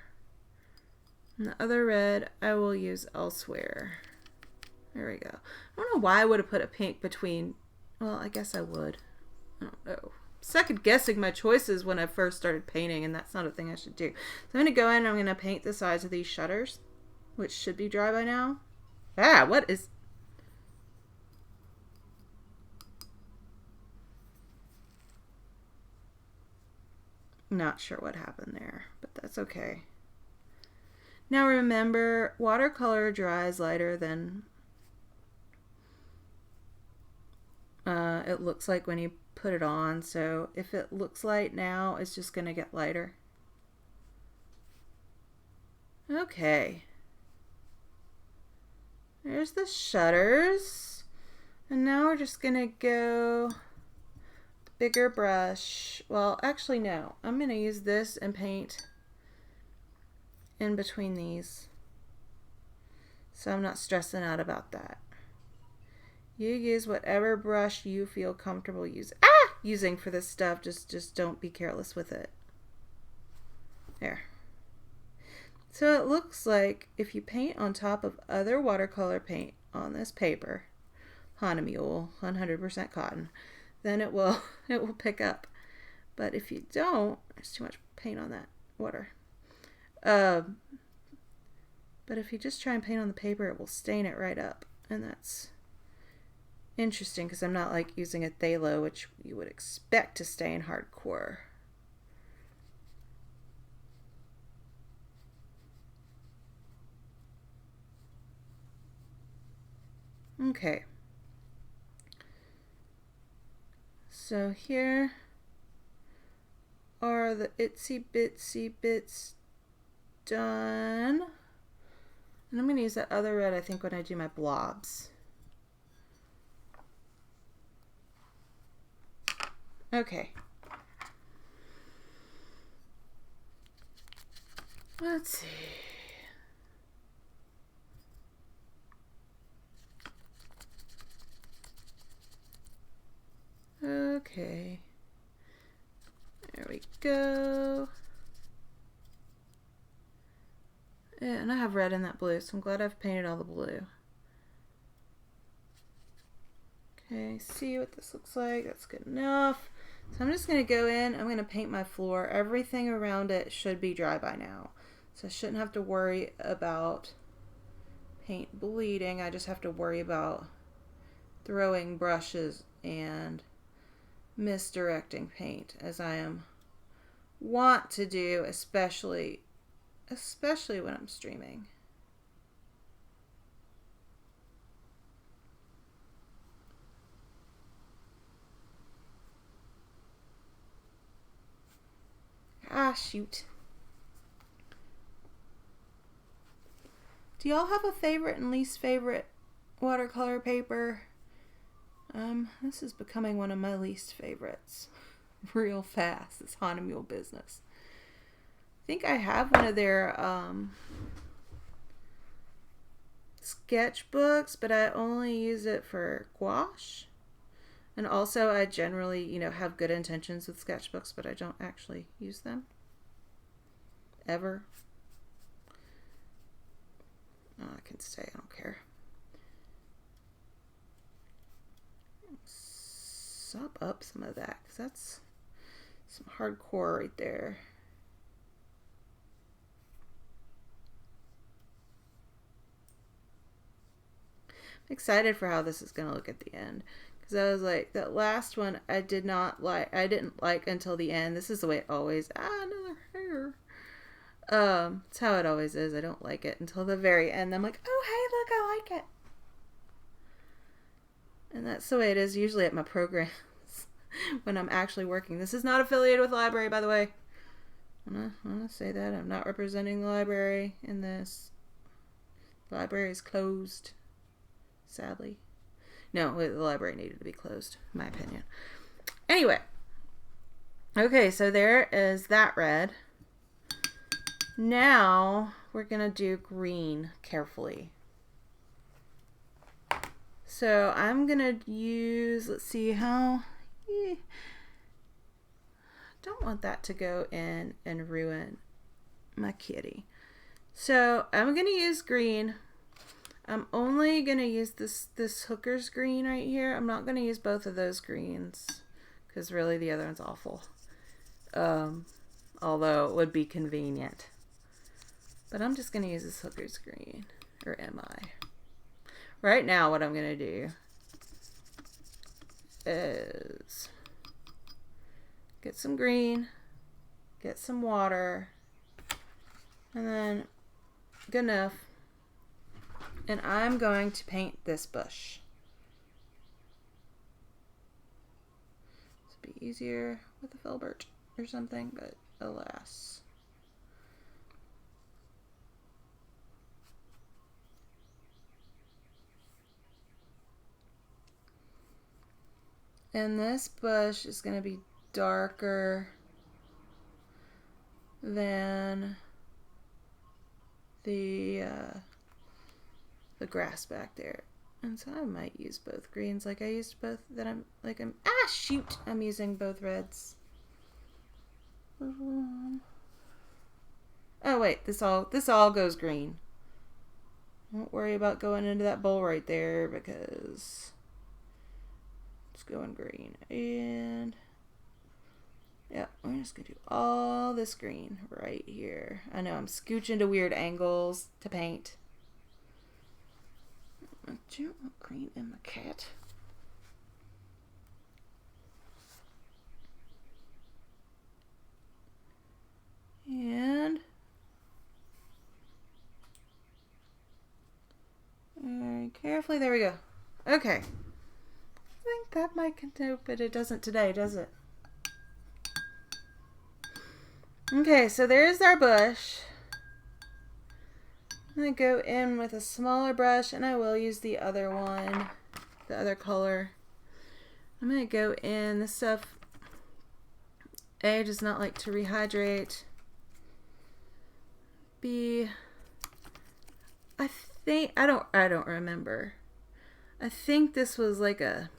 And the other red I will use elsewhere. There we go. I don't know why I would have put a pink between. Well, I guess I would. I don't know. Second guessing my choices when I first started painting, and that's not a thing I should do. So I'm going to go in and I'm going to paint the sides of these shutters, which should be dry by now. Ah, what is... Not sure what happened there, but that's okay. Now remember, watercolor dries lighter than it looks like when you put it on. So if it looks light now, it's just going to get lighter. Okay. There's the shutters. And now we're just going to go bigger brush. Well, actually no. I'm going to use this and paint in between these. So I'm not stressing out about that. You use whatever brush you feel comfortable using for this stuff. Just don't be careless with it. There. So it looks like if you paint on top of other watercolor paint on this paper, Hanemule, 100% cotton, then it will pick up. But if you don't, there's too much paint on that water. But if you just try and paint on the paper, it will stain it right up, and that's interesting because I'm not like using a phthalo, which you would expect to stain hardcore. Okay. So here are the itsy bitsy bits done. And I'm going to use that other red, I think, when I do my blobs. Okay. Let's see. Okay. There we go. Yeah, and I have red in that blue, so I'm glad I've painted all the blue. Okay, see what this looks like. That's good enough. So I'm just going to go in. I'm going to paint my floor. Everything around it should be dry by now. So I shouldn't have to worry about paint bleeding. I just have to worry about throwing brushes and misdirecting paint, as I am want to do, especially when I'm streaming. Ah, shoot. Do y'all have a favorite and least favorite watercolor paper? This is becoming one of my least favorites. Real fast. This Haunted Mule business. I think I have one of their sketchbooks, but I only use it for gouache. And also I generally, have good intentions with sketchbooks, but I don't actually use them. Ever. Oh, I can stay, I don't care. Sop up some of that, because that's some hardcore right there. I'm excited for how this is going to look at the end. Because I was like, that last one I didn't like until the end. This is the way it always, another hair. It's how it always is. I don't like it until the very end. I'm like, oh, hey, look, I like it. And that's the way it is usually at my programs when I'm actually working. This is not affiliated with the library, by the way. I want to say that. I'm not representing the library in this. The library is closed, sadly. No, the library needed to be closed, in my opinion. Anyway. Okay, so there is that red. Now we're going to do green carefully. So I'm going to use, let's see how, don't want that to go in and ruin my kitty. So I'm going to use green. I'm only going to use this hooker's green right here. I'm not going to use both of those greens because really the other one's awful. Although it would be convenient. But I'm just going to use this hooker's green. Or am I? Right now what I'm going to do is get some green, get some water, and then good enough. And I'm going to paint this bush. This would be easier with a filbert or something, but alas. And this bush is going to be darker than the grass back there. And so I might use both greens like I used both that I'm using both reds. Oh wait, this all goes green. Don't worry about going into that bowl right there because it's going green. And yeah, I'm just gonna do all this green right here. I know I'm scooching to weird angles to paint. I don't want green in my cat. And very carefully, there we go. Okay. I think that might do, but it doesn't today, does it? Okay, so there's our bush. I'm going to go in with a smaller brush, and I will use the other one, the other color. I'm going to go in. This stuff, A, does not like to rehydrate. B, I don't remember. I think this was like a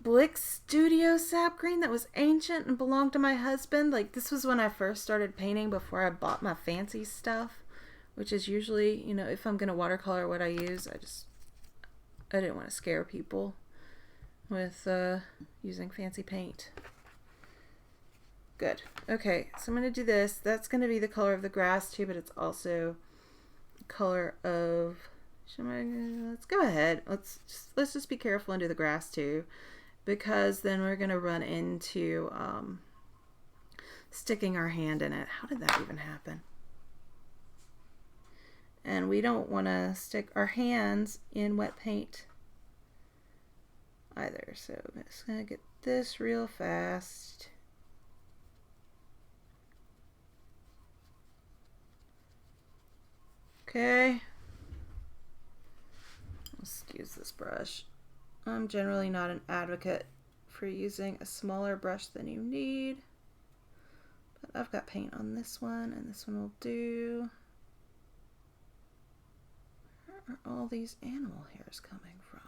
Blick Studio sap green that was ancient and belonged to my husband. Like, this was when I first started painting before I bought my fancy stuff, which is usually, if I'm going to watercolor what I use, I didn't want to scare people with using fancy paint. Good. Okay, so I'm going to do this. That's going to be the color of the grass too, but it's also color of, let's go ahead. Let's just be careful and do the grass too, because then we're gonna run into sticking our hand in it. How did that even happen? And we don't want to stick our hands in wet paint either. So I'm just gonna get this real fast. Okay. Excuse this brush. I'm generally not an advocate for using a smaller brush than you need, but I've got paint on this one, and this one will do. Where are all these animal hairs coming from?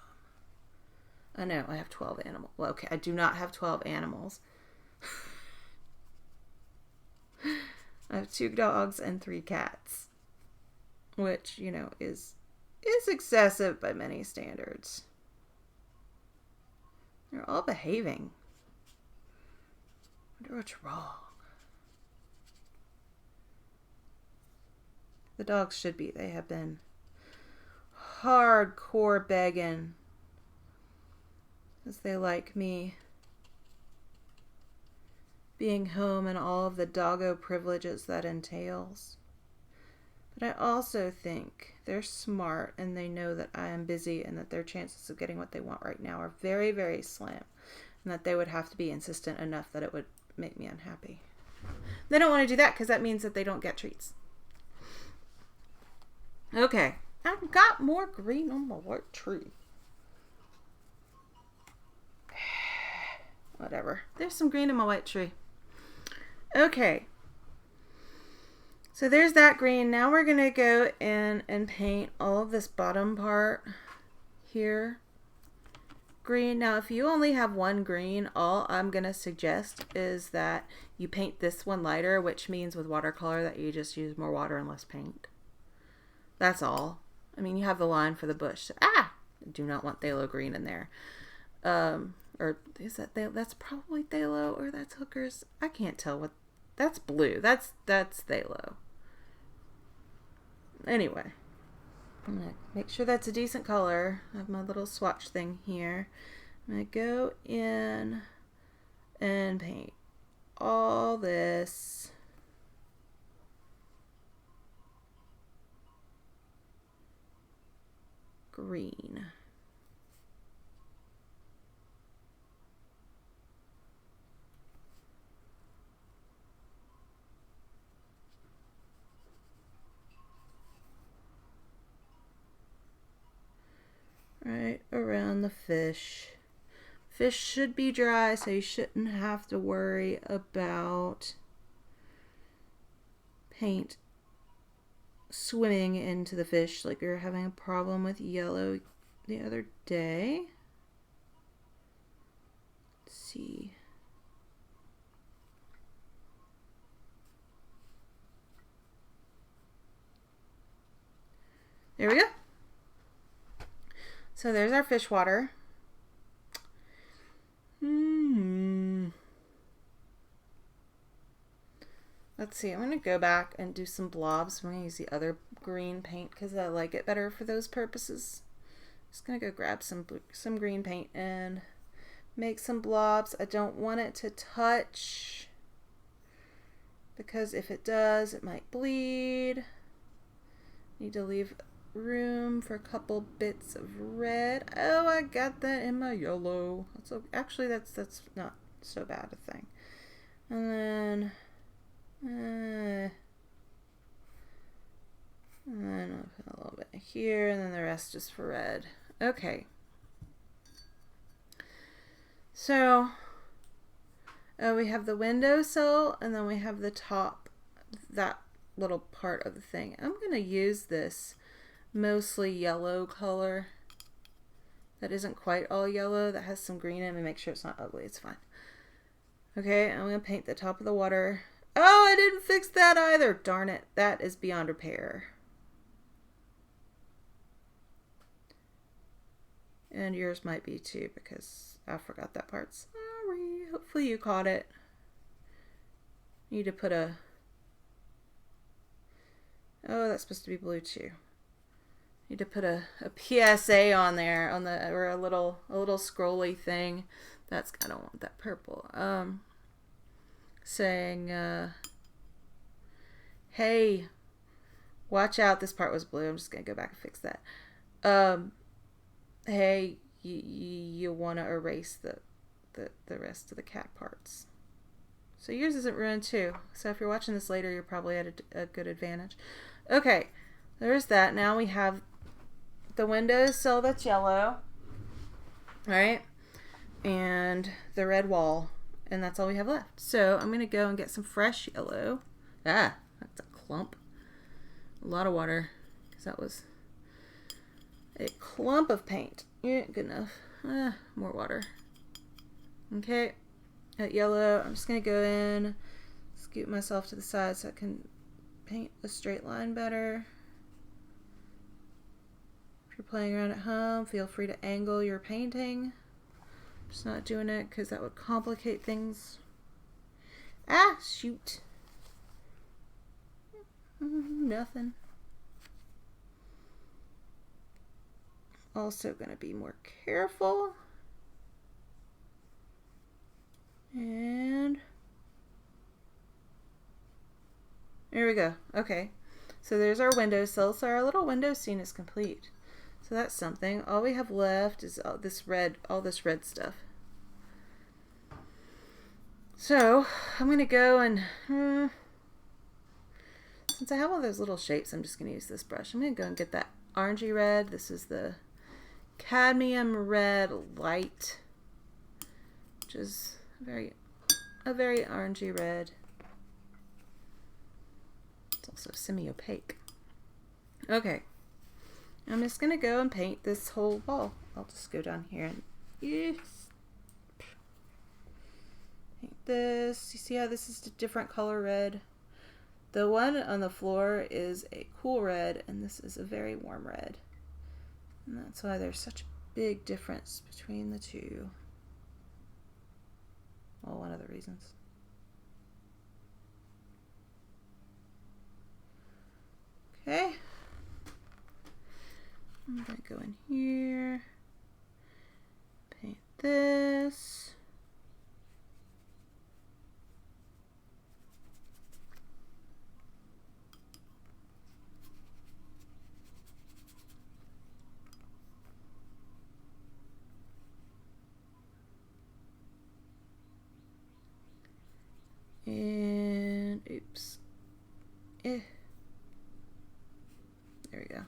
I know I have 12 animals. Well, okay, I do not have 12 animals. I have 2 dogs and 3 cats, which, you know, is excessive by many standards. They're all behaving. I wonder what's wrong. The dogs should be. They have been hardcore begging, because they like me being home and all of the doggo privileges that entails. But I also think they're smart and they know that I am busy and that their chances of getting what they want right now are very, very slim, and that they would have to be insistent enough that it would make me unhappy. They don't want to do that because that means that they don't get treats. Okay, I've got more green on my white tree. Whatever. There's some green in my white tree. Okay. So there's that green. Now we're going to go in and paint all of this bottom part here green. Now, if you only have one green, all I'm going to suggest is that you paint this one lighter, which means with watercolor that you just use more water and less paint. That's all. I mean, you have the line for the bush. So, do not want phthalo green in there. Or is that that's probably phthalo, or that's hookers. I can't tell what. That's blue. That's phthalo. Anyway, I'm gonna make sure that's a decent color. I have my little swatch thing here. I'm gonna go in and paint all this green. Right around the fish. Fish should be dry, so you shouldn't have to worry about paint swimming into the fish like we were having a problem with yellow the other day. Let's see. There we go. So there's our fish water. Let's see, I'm going to go back and do some blobs. I'm going to use the other green paint because I like it better for those purposes. Just going to go grab some green paint and make some blobs. I don't want it to touch because if it does, it might bleed. Need to leave room for a couple bits of red. Oh, I got that in my yellow. Actually, that's not so bad a thing. And then I'll put a little bit here, and then the rest just for red. Okay. So, we have the windowsill, and then we have the top, that little part of the thing. I'm going to use this mostly yellow color that isn't quite all yellow, that has some green in it. Make sure it's not ugly. It's fine. Okay, I'm going to paint the top of the water. Oh, I didn't fix that either. Darn it. That is beyond repair. And yours might be too, because I forgot that part. Sorry. Hopefully you caught it. Need to put a... Oh, that's supposed to be blue too. Need to put a PSA on there on the or a little scrolly thing. I don't want that purple. Saying hey, watch out. This part was blue. I'm just gonna go back and fix that. Hey, you want to erase the rest of the cat parts. So yours isn't ruined too. So if you're watching this later, you're probably at a good advantage. Okay, there's that. Now we have the windowsill that's yellow, right? And the red wall, and that's all we have left. So I'm gonna go and get some fresh yellow. Ah, that's a clump. A lot of water, because that was a clump of paint. Yeah, good enough. More water. Okay, that yellow, I'm just gonna go in, scoot myself to the side so I can paint a straight line better. If you're playing around at home, feel free to angle your painting. I'm just not doing it because that would complicate things. Ah, shoot. Nothing. Also going to be more careful. And there we go. Okay. So there's our windowsill. So our little window scene is complete. So that's something. All we have left is all this red stuff. So I'm going to go and since I have all those little shapes, I'm just going to use this brush. I'm going to go and get that orangey red. This is the cadmium red light, which is a very orangey red. It's also semi-opaque. Okay, I'm just going to go and paint this whole wall. I'll just go down here and paint this. You see how this is a different color red? The one on the floor is a cool red, and this is a very warm red. And that's why there's such a big difference between the two. Well, one of the reasons. Okay. I'm going to go in here, paint this. And oops. There we go.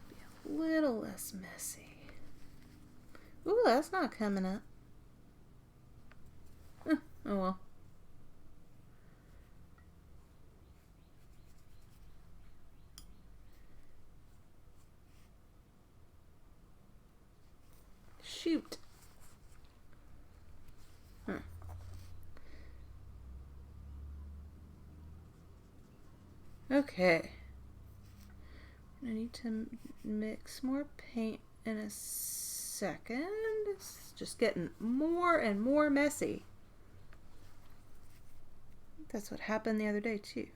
Be a little less messy. Ooh, that's not coming up. Oh well. Shoot. Okay. I need to mix more paint in a second. It's just getting more and more messy. That's what happened the other day too.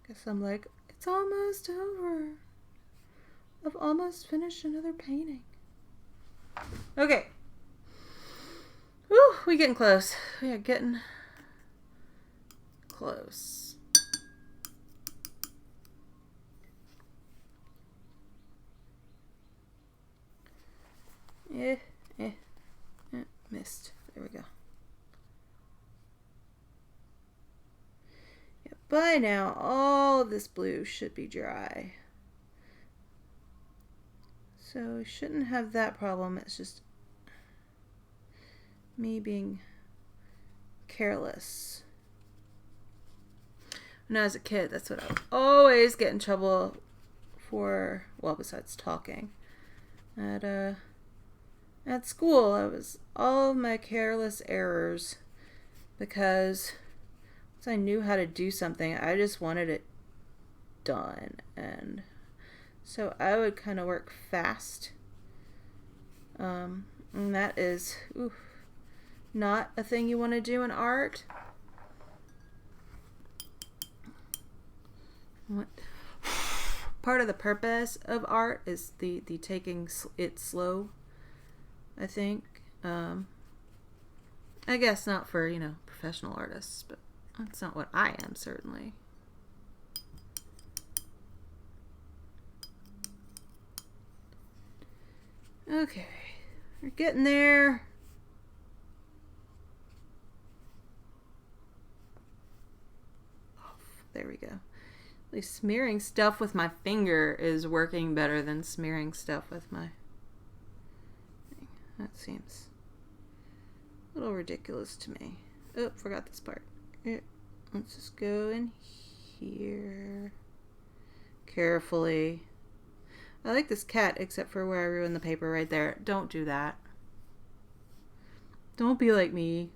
Guess I'm like, it's almost over. I've almost finished another painting. Okay. Woo, we're getting close. We are getting close. Missed. There we go. Yeah, by now, all of this blue should be dry. So we shouldn't have that problem. It's just me being careless. When I was a kid, that's what I would always get in trouble for. Well, besides talking. At school, I was all of my careless errors because once I knew how to do something, I just wanted it done. And so I would kind of work fast. And that is not a thing you want to do in art. What? Part of the purpose of art is the taking it slow, I think. I guess not for, you know, professional artists, but that's not what I am, certainly. Okay, we're getting there. Oh, there we go. At least smearing stuff with my finger is working better than smearing stuff with my thing. That seems a little ridiculous to me. Oh, forgot this part. Let's just go in here carefully. I like this cat, except for where I ruined the paper right there. Don't do that. Don't be like me.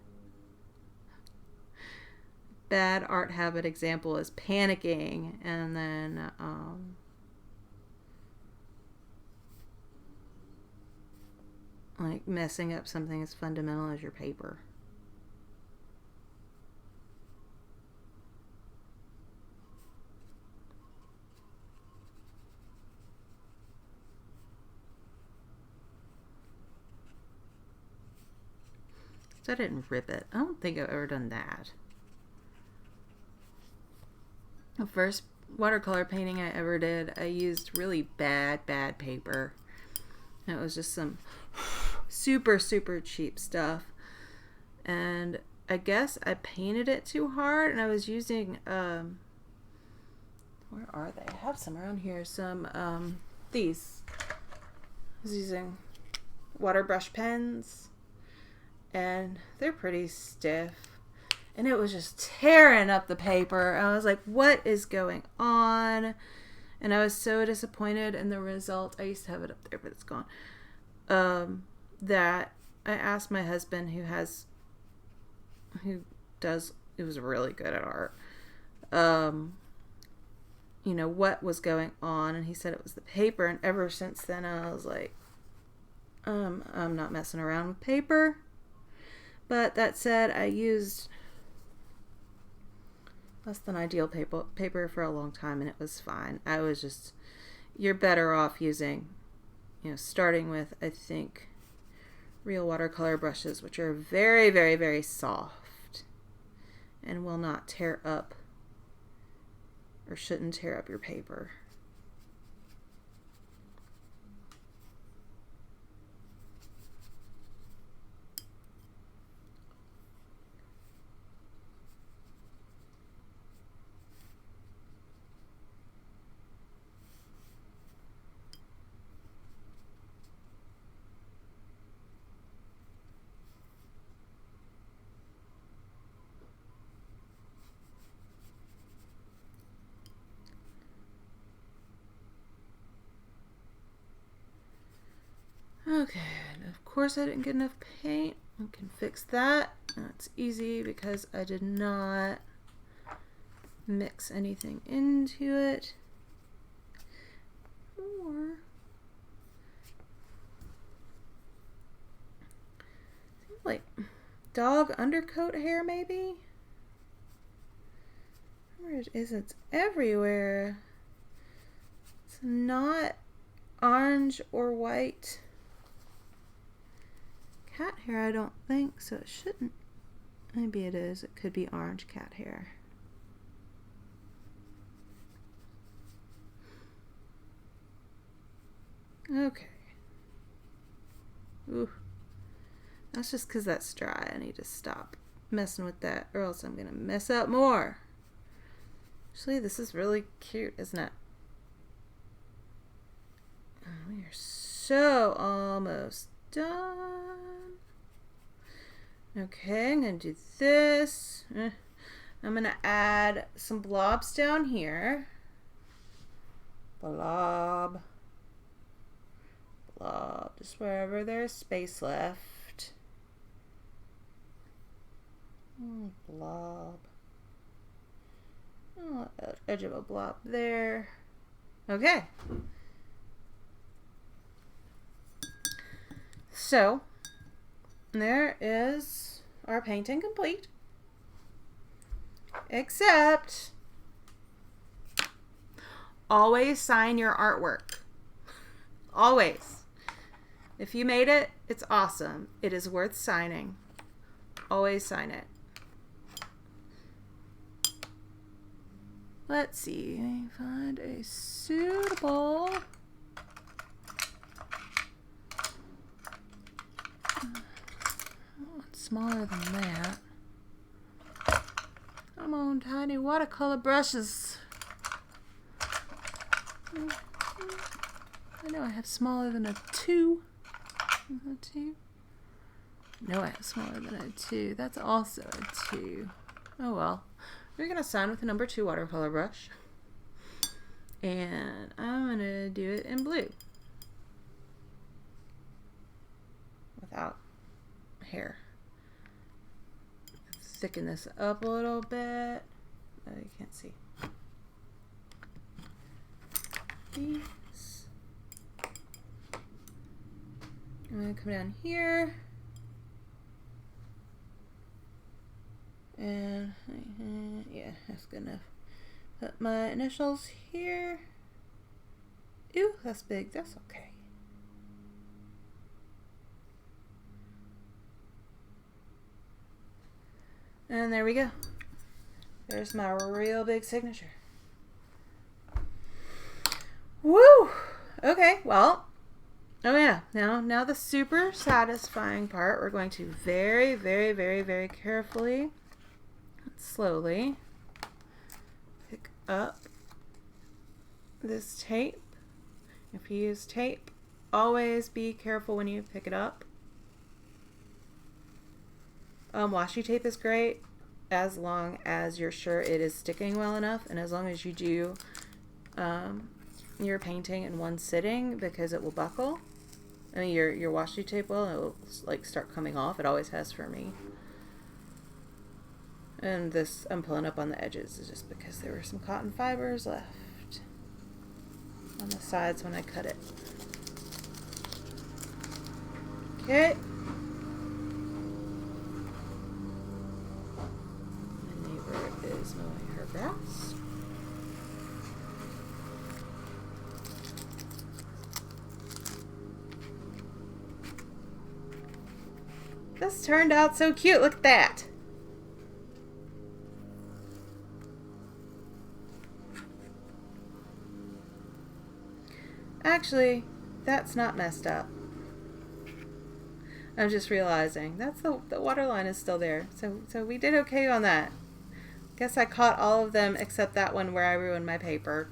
Bad art habit example is panicking and then like messing up something as fundamental as your paper. So I didn't rip it. I don't think I've ever done that. The first watercolor painting I ever did, I used really bad paper. It was just some super cheap stuff. And I guess I painted it too hard, and I was using, where are they? I have some around here. Some, these. I was using water brush pens. And they're pretty stiff, and it was just tearing up the paper. I was like, what is going on? And I was so disappointed in the result. I used to have it up there, but it's gone. That I asked my husband, who was really good at art, you know, what was going on, and he said it was the paper. And ever since then I was like, I'm not messing around with paper. But that said, I used less than ideal paper for a long time, and it was fine. I was just, you're better off using, you know, starting with, I think, real watercolor brushes, which are very soft and will not tear up, or shouldn't tear up your paper. Okay, and of course I didn't get enough paint. I can fix that. That's easy because I did not mix anything into it. Or like dog undercoat hair, maybe? Where it is, it's everywhere. It's not orange or white cat hair, I don't think, so it shouldn't. Maybe it is. It could be orange cat hair. Okay. Ooh. That's just because that's dry. I need to stop messing with that, or else I'm going to mess up more. Actually, this is really cute, isn't it? We are so almost done. Okay, I'm going to do this. I'm going to add some blobs down here. Blob. Just wherever there's space left. Blob. Oh, edge of a blob there. Okay. So, there is our painting complete. Except, always sign your artwork. Always. If you made it, it's awesome. It is worth signing. Always sign it. Let's see. Find a suitable... smaller than that. Come on, tiny watercolor brushes. I know I have smaller than a 2. A 2? No, I have smaller than a 2. That's also a 2. Oh well. We're going to sign with the number 2 watercolor brush. And I'm going to do it in blue. Without hair. Thicken this up a little bit. Oh, you can't see. These. I'm going to come down here. And yeah, that's good enough. Put my initials here. Ew, that's big. That's okay. And there we go. There's my real big signature. Woo! Okay, well, oh yeah, now the super satisfying part. We're going to very, very, very, very carefully, slowly pick up this tape. If you use tape, always be careful when you pick it up. Washi tape is great as long as you're sure it is sticking well enough, and as long as you do your painting in one sitting, because it will buckle. I mean, your washi tape will, it will like start coming off. It always has for me. And this I'm pulling up on the edges is just because there were some cotton fibers left on the sides when I cut it. Okay. Is mowing her grass. This turned out so cute. Look at that. Actually, that's not messed up. I'm just realizing that's the water line is still there. So we did okay on that. Guess I caught all of them except that one where I ruined my paper.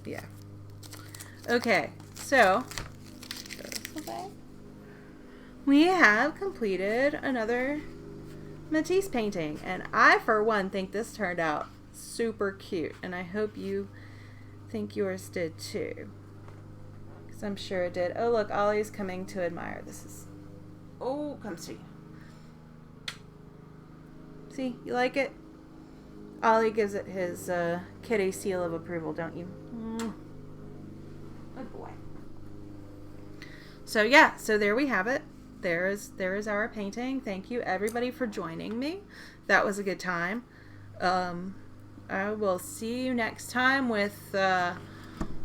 Yeah. Okay, so we have completed another Matisse painting, and I, for one, think this turned out super cute, and I hope you think yours did too, because I'm sure it did. Oh, look, Ollie's coming to admire. This is... Oh, come see. See, you like it? Ollie gives it his kitty seal of approval, don't you? Good boy. So yeah, so there we have it. There is our painting. Thank you everybody for joining me. That was a good time. I will see you next time with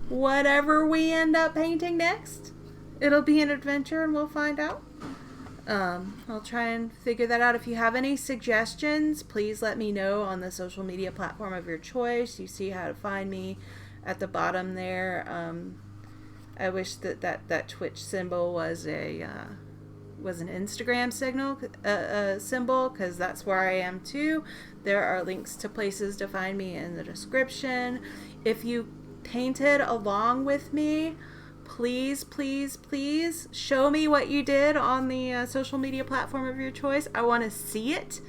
whatever we end up painting next. It'll be an adventure and we'll find out. I'll try and figure that out. If you have any suggestions, please let me know on the social media platform of your choice. You see how to find me at the bottom there. I wish that Twitch symbol was an Instagram symbol, because that's where I am too. There are links to places to find me in the description. If you painted along with me, please, please, please show me what you did on the social media platform of your choice. I want to see it.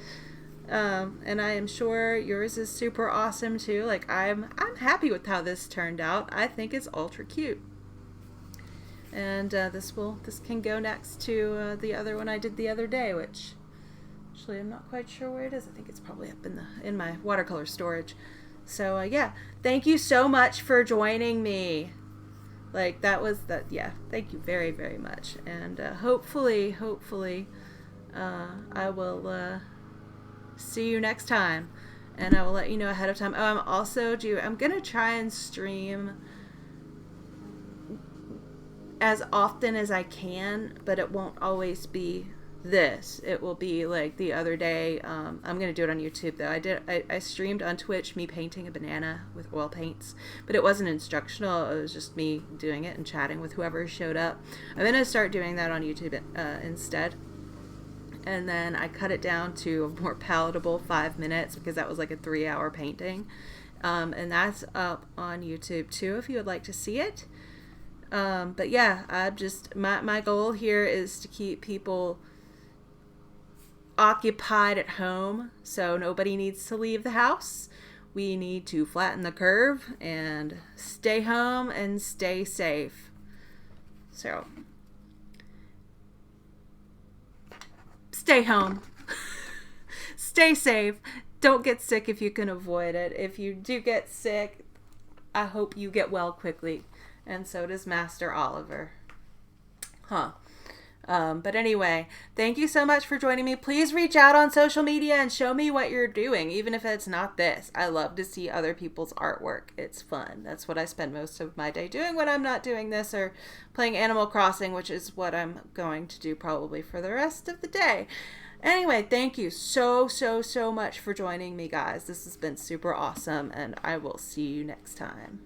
And I am sure yours is super awesome too. Like, I'm happy with how this turned out. I think it's ultra cute. And this can go next to the other one I did the other day, which actually I'm not quite sure where it is. I think it's probably up in my watercolor storage. So yeah, thank you so much for joining me. Like that was that. Yeah, thank you very, very much. And hopefully, I will see you next time, and I will let you know ahead of time. Oh, I'm gonna try and stream as often as I can, but it won't always be this. It will be like the other day. I'm gonna do it on YouTube though. I streamed on Twitch me painting a banana with oil paints, but it wasn't instructional. It was just me doing it and chatting with whoever showed up. I'm gonna start doing that on YouTube instead. And then I cut it down to a more palatable 5 minutes because that was like a 3-hour painting. And that's up on YouTube too if you would like to see it. But yeah, my goal here is to keep people occupied at home, so nobody needs to leave the house. We need to flatten the curve and stay home and stay safe. So stay home. Stay safe. Don't get sick if you can avoid it. If you do get sick, I hope you get well quickly. And so does Master Oliver. But anyway, thank you so much for joining me. Please reach out on social media and show me what you're doing, even if it's not this. I love to see other people's artwork. It's fun. That's what I spend most of my day doing when I'm not doing this or playing Animal Crossing, which is what I'm going to do probably for the rest of the day. Anyway, thank you so much for joining me, guys. This has been super awesome, and I will see you next time.